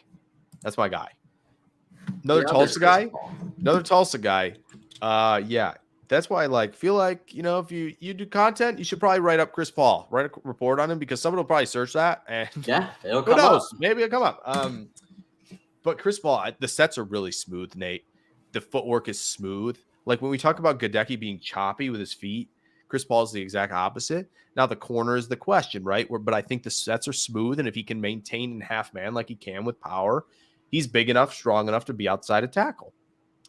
Another Tulsa guy. Yeah. That's why I feel like, if you do content, you should probably write up Chris Paul, write a report on him, because someone will probably search that. And it'll come up. Maybe it'll come up. But Chris Paul, the sets are really smooth, Nate. The footwork is smooth. Like when we talk about Gadecki being choppy with his feet, Chris Paul is the exact opposite. Now the corner is the question, right? But I think the sets are smooth, and if he can maintain in half man like he can with power, he's big enough, strong enough to be outside of tackle.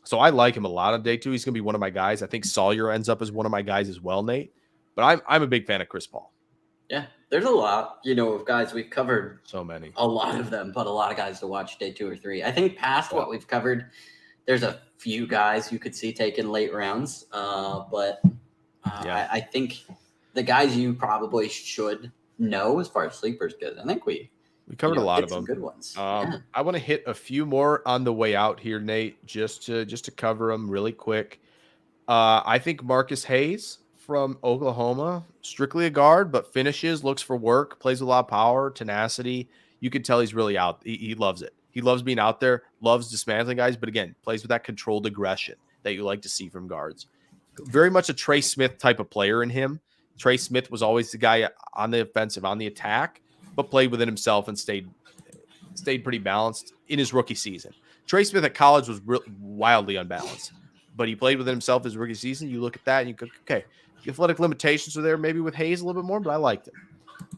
So I like him a lot on day 2. He's going to be one of my guys. I think Sawyer ends up as one of my guys as well, Nate. But I'm a big fan of Chris Paul. Yeah, there's a lot, of guys we've covered. So many. A lot of them, but a lot of guys to watch day 2 or 3. I think past what we've covered, there's a few guys you could see taking late rounds. I think the guys you probably should know as far as sleepers goes, I think we covered a lot of them. Some good ones. I want to hit a few more on the way out here, Nate, just to cover them really quick. I think Marcus Hayes from Oklahoma, strictly a guard, but finishes, looks for work, plays with a lot of power, tenacity. You can tell he's really out. He loves it. He loves being out there, loves dismantling guys, but again, plays with that controlled aggression that you like to see from guards. Very much a Trey Smith type of player in him. Trey Smith was always the guy on the offensive, on the attack, but played within himself and stayed pretty balanced in his rookie season. Trey Smith at college was wildly unbalanced, but he played within himself his rookie season. You look at that and you go, okay, the athletic limitations are there maybe with Hayes a little bit more, but I liked him.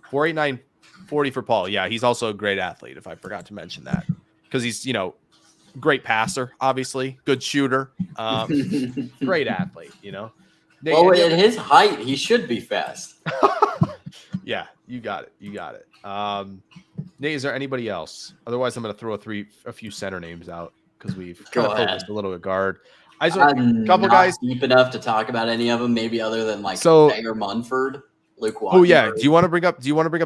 4.89 40 for Paul. Yeah, he's also a great athlete, if I forgot to mention that, because he's, great passer, obviously, good shooter, great athlete, Well, at his height, he should be fast. Yeah, you got it. Nate, is there anybody else? Otherwise, I'm going to throw a few center names out because we've kind of focused a little at guard. I'm couple guys deep enough to talk about any of them, maybe other than Banger Munford, Luke Watson. Oh yeah, do you want to bring up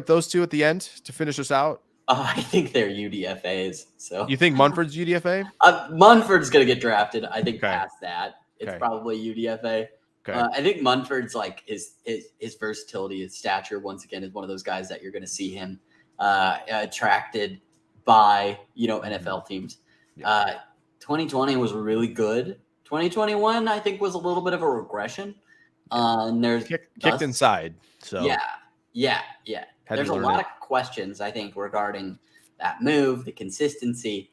those two at the end to finish us out? I think they're UDFAs. So you think Munford's UDFA? Munford's going to get drafted. I think past that, it's probably UDFA. Okay. I think Munford's his versatility, his stature, once again, is one of those guys that you're going to see him attracted by NFL teams. 2020 was really good. 2021, I think, was a little bit of a regression. And there's kicked inside. So yeah. There's a lot of questions, I think, regarding that move, the consistency.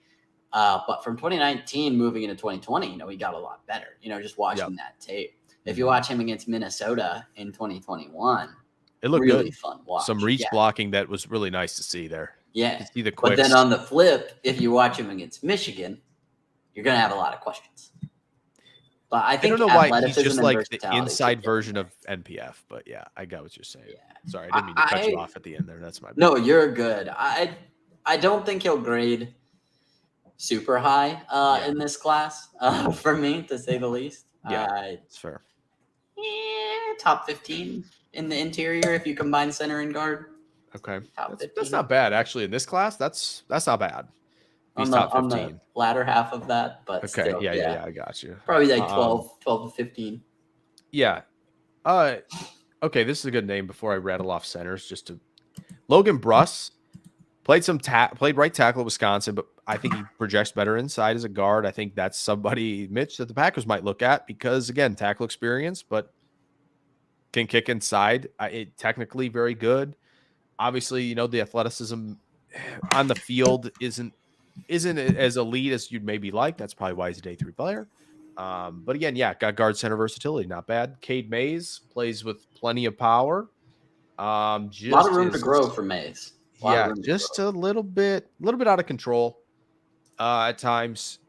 But from 2019 moving into 2020, he got a lot better. Just watching that tape. If you watch him against Minnesota in 2021, it looked really good. Fun watch. Some reach blocking that was really nice to see there. Yeah. To see the but then on the flip, if you watch him against Michigan, you're going to have a lot of questions. But I think I don't know why he's just like the inside version of NPF, but yeah, I got what you're saying. Yeah. Sorry, I didn't mean to cut you off at the end there. That's my bad. No, you're good. I don't think he'll grade super high in this class for me, to say the least. Yeah, it's fair. Top 15 in the interior if you combine center and guard. Okay, that's not bad actually in this class. That's not bad. He's top 15. On the latter half of that, but okay, still, yeah, I got you. Probably like 12 to 15. Yeah. Okay, this is a good name before I rattle off centers. Logan Bruss played right tackle at Wisconsin, but I think he projects better inside as a guard. I think that's somebody, Mitch, that the Packers might look at because, again, tackle experience, but can kick inside. Technically very good. Obviously, the athleticism on the field isn't as elite as you'd maybe like. That's probably why he's a day 3 player. But again, got guard center versatility. Not bad. Cade Mays plays with plenty of power. A lot of room to grow for Mays. Just a little bit out of control at times.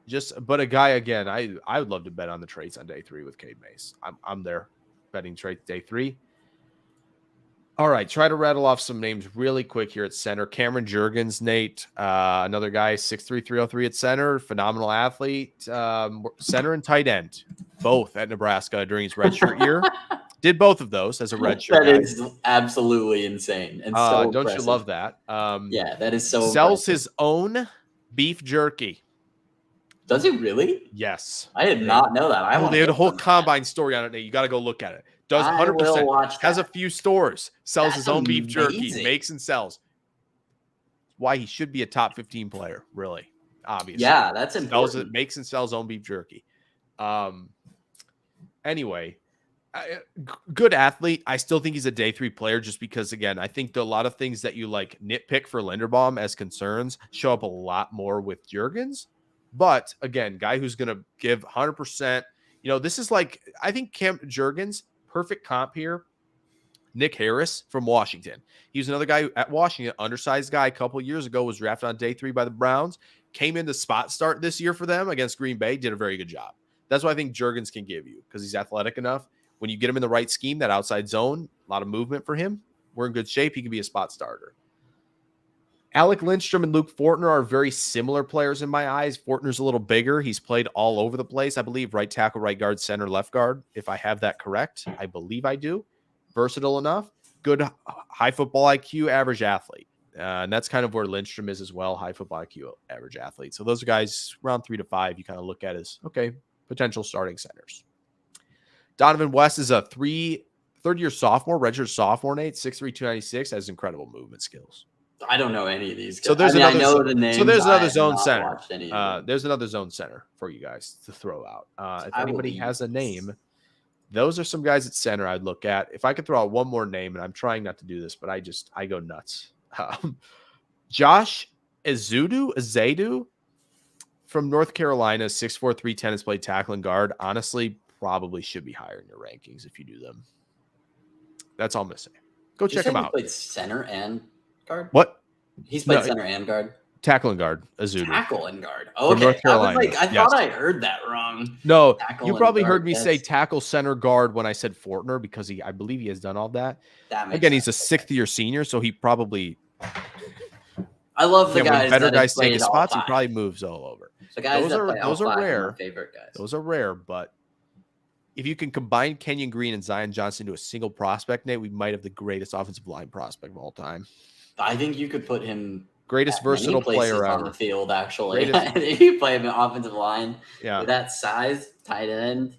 But a guy, again, I would love to bet on the traits on day 3 with Cade Mays. I'm there betting traits day 3. All right, try to rattle off some names really quick here at center. Cameron Jurgens, Nate, another guy, 6'3", 303 at center, phenomenal athlete. Center and tight end, both at Nebraska during his redshirt year. Did both of those as a redshirt. That is absolutely insane. And so don't you love that? That is so sells impressive. His own beef jerky. Does he really? Yes. I did not know that. They had a whole combine story on it. Nate. You got to go look at it. Does 100%. Has a few stores. Sells his own beef jerky. Makes and sells. Why he should be a top 15 player, really. Obviously. Yeah, that's important. Makes and sells own beef jerky. Anyway, good athlete. I still think he's a day 3 player just because, again, I think a lot of things that you like nitpick for Linderbaum as concerns show up a lot more with Jurgens. But again, guy who's going to give 100%. This is like, I think Cam Jurgens, perfect comp here. Nick Harris from Washington. He was another guy at Washington, undersized guy a couple years ago, was drafted on day 3 by the Browns, came into spot start this year for them against Green Bay, did a very good job. That's what I think Jurgens can give you because he's athletic enough. When you get him in the right scheme, that outside zone, a lot of movement for him. We're in good shape. He can be a spot starter. Alec Lindstrom and Luke Fortner are very similar players in my eyes. Fortner's a little bigger. He's played all over the place. I believe right tackle, right guard, center, left guard. If I have that correct, I believe I do. Versatile enough. Good high football IQ, average athlete. And that's kind of where Lindstrom is as well. High football IQ, average athlete. So those are guys around 3 to 5 you kind of look at as, okay, potential starting centers. Donovan West is a third-year sophomore, redshirt sophomore, Nate, 6'3", 296, has incredible movement skills. I don't know any of these guys. So there's I know the names. So there's another zone center. There's another zone center for you guys to throw out. If anybody has a name, those are some guys at center I'd look at. If I could throw out one more name, and I'm trying not to do this, but I go nuts. Josh Ezeudu from North Carolina, 6'4", 310, has played tackle and guard. Honestly, probably should be higher in your rankings if you do them. That's all I'm going to say. Go check him out. He played center and guard? What? He's played center and guard? Tackle and guard, Ezeudu. Tackle and guard. Oh, okay. North Carolina. I thought I heard that wrong. No, you probably heard me say tackle, center, guard when I said Fortner because I believe he has done all that. Again, he's a 6th-year senior, so he probably. I love the guys. When better guys take his spots, he probably moves all over. The guys those are rare. Favorite guys. Those are rare, but if you can combine Kenyon Green and Zion Johnson into a single prospect, Nate, we might have the greatest offensive line prospect of all time. I think you could put him greatest versatile player on ever the field. Actually, if you play him in offensive line, with that size, tight end.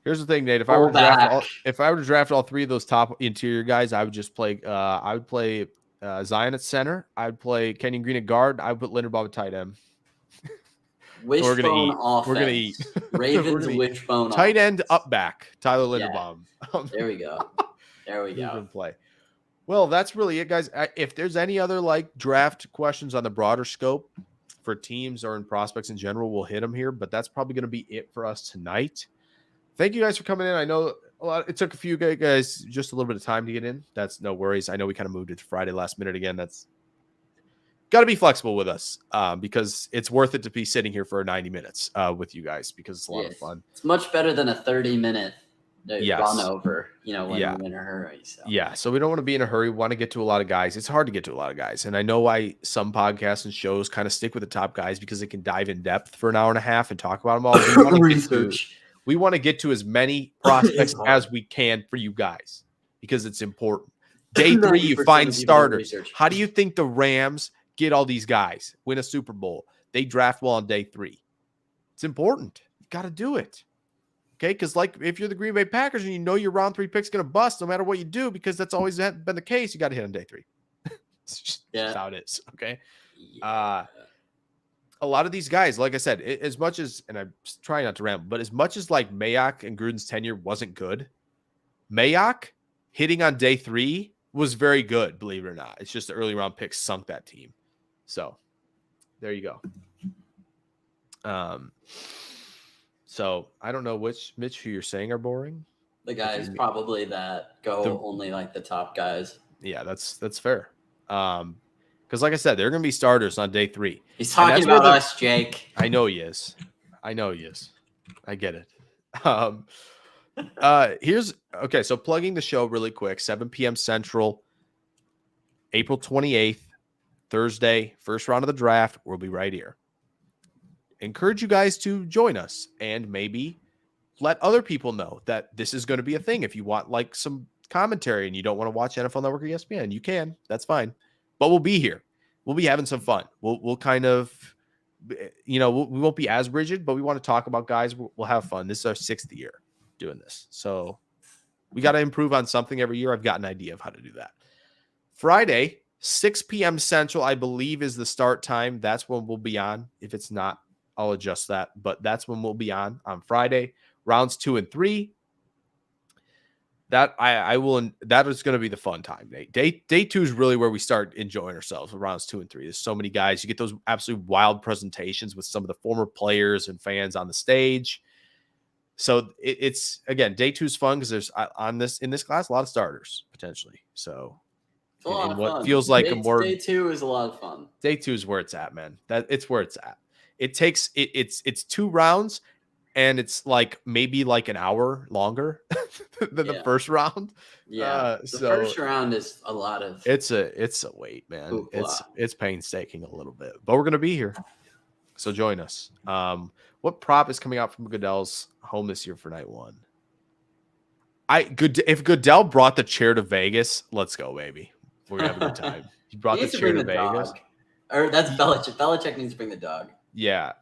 Here's the thing, Nate. If I were to draft all 3 of those top interior guys, I would just play. I would play Zion at center. I'd play Kenyon Green at guard. I would put Linderbaum at tight end. Wishbone We're gonna eat. offense. We're gonna eat. Ravens wishbone tight offense. end up back. Tyler Yeah. Linderbaum. There we go. There we Who's go. gonna play? Well, that's really it, guys. If there's any other like draft questions on the broader scope for teams or in prospects in general, we'll hit them here. But that's probably going to be it for us tonight. Thank you guys for coming in. I know it took a few guys just a little bit of time to get in. That's no worries. I know we kind of moved it to Friday last minute again. That's got to be flexible with us because it's worth it to be sitting here for 90 minutes with you guys because it's a lot of fun. It's much better than a 30-minute run over, when you're in a hurry. So. Yeah, so we don't want to be in a hurry. We want to get to a lot of guys. It's hard to get to a lot of guys. And I know why some podcasts and shows kind of stick with the top guys because they can dive in depth for an hour and a half and talk about them all. We want to get to as many prospects as we can for you guys because it's important. Day 3, you find starters. How do you think the Rams get all these guys, win a Super Bowl? They draft well on day 3. It's important. You got to do it. Okay, because like if you're the Green Bay Packers and you know your round 3 pick's going to bust no matter what you do because that's always been the case, you got to hit on day 3. It's just how it is, okay? Yeah. A lot of these guys, like I said, as much as, and I'm trying not to ramble, but as much as like Mayock and Gruden's tenure wasn't good, Mayock hitting on day 3 was very good, believe it or not. It's just the early round picks sunk that team. So there you go. So I don't know which Mitch who you're saying are boring. The guys probably that go only like the top guys. Yeah, that's fair. Because like I said, they're gonna be starters on day 3. He's talking about us, Jake. I know he is. I get it. So plugging the show really quick, 7 p.m. Central, April 28th, Thursday, first round of the draft. We'll be right here. Encourage you guys to join us and maybe let other people know that this is going to be a thing. If you want like some commentary and you don't want to watch NFL Network or ESPN, you can. That's fine. But we'll be here. We'll be having some fun. We'll kind of, we won't be as rigid, but we want to talk about guys. We'll have fun. This is our 6th year doing this. So we got to improve on something every year. I've got an idea of how to do that. Friday, 6 p.m. Central, I believe is the start time. That's when we'll be on. If it's not, I'll adjust that. But that's when we'll be on Friday. Rounds 2 and 3. That I will. That is going to be the fun time. Day 2 is really where we start enjoying ourselves. With rounds 2 and 3. There's so many guys. You get those absolutely wild presentations with some of the former players and fans on the stage. So it's again, day 2 is fun because there's in this class a lot of starters potentially. So in what fun. Feels like day 2 is a lot of fun. Day 2 is where it's at, man. It's where it's at. It takes it's 2 rounds. And it's like maybe like an hour longer than the first round. Yeah, the first round is a lot of. It's a wait, man. It's painstaking a little bit, but we're gonna be here, so join us. What prop is coming out from Goodell's home this year for night 1? If Goodell brought the chair to Vegas, let's go, baby. We're gonna have a good time. He brought the chair to Vegas, or that's Belichick. Belichick needs to bring the dog. Yeah.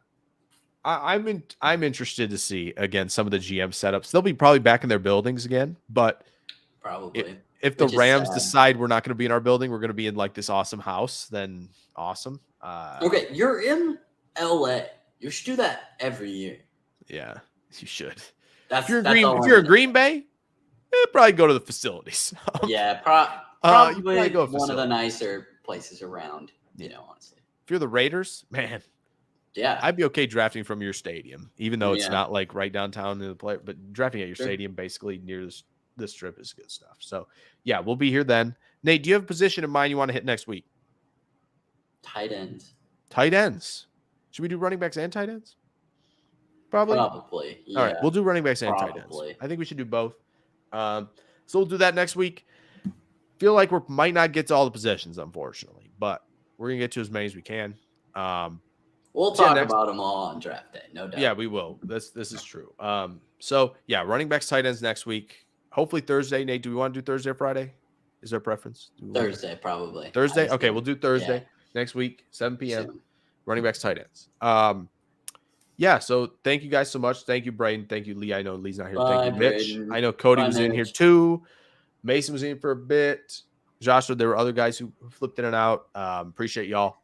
I'm interested to see again some of the GM setups. They'll be probably back in their buildings again, but probably if the Rams decide we're not going to be in our building, we're going to be in like this awesome house, then awesome. Okay, you're in LA. You should do that every year. Yeah, you should. If you're a Green Bay, probably go to the facilities. Yeah, probably go one of the nicer places around. Honestly. If you're the Raiders, man. Yeah, I'd be okay drafting from your stadium, even though it's not like right downtown in the play, but drafting at your stadium, basically near the strip, is good stuff. So yeah, we'll be here then. Nate, do you have a position in mind you want to hit next week? Tight ends. Should we do running backs and tight ends? Probably. Yeah. All right, we'll do running backs and tight ends. I think we should do both. So we'll do that next week. Feel like we might not get to all the positions, unfortunately, but we're gonna get to as many as we can. We'll talk about them all on draft day, no doubt. Yeah, we will. This is true. So yeah, running backs, tight ends next week. Hopefully Thursday. Nate, do we want to do Thursday or Friday? Is there a preference? Thursday, probably. Thursday? Okay, we'll do Thursday next week, 7 p.m. Running backs, tight ends. Yeah, so thank you guys so much. Thank you, Braden. Thank you, Lee. I know Lee's not here. Thank you, Mitch. I know Cody was in here too. Mason was in for a bit. Joshua, there were other guys who flipped in and out. Appreciate y'all.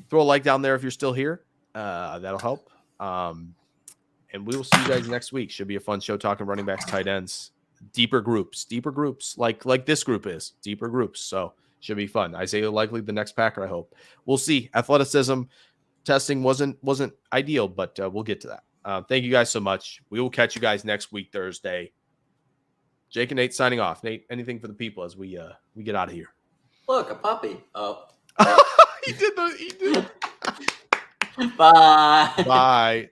Throw a like down there if you're still here. That'll help. And we will see you guys next week. Should be a fun show talking running backs, tight ends, deeper groups like this group is deeper groups. So should be fun. Isaiah likely the next Packer, I hope. We'll see. Athleticism testing wasn't ideal, but we'll get to that. Thank you guys so much. We will catch you guys next week, Thursday. Jake and Nate signing off. Nate, anything for the people as we get out of here? Look, a puppy. Oh. He did. Bye. Bye.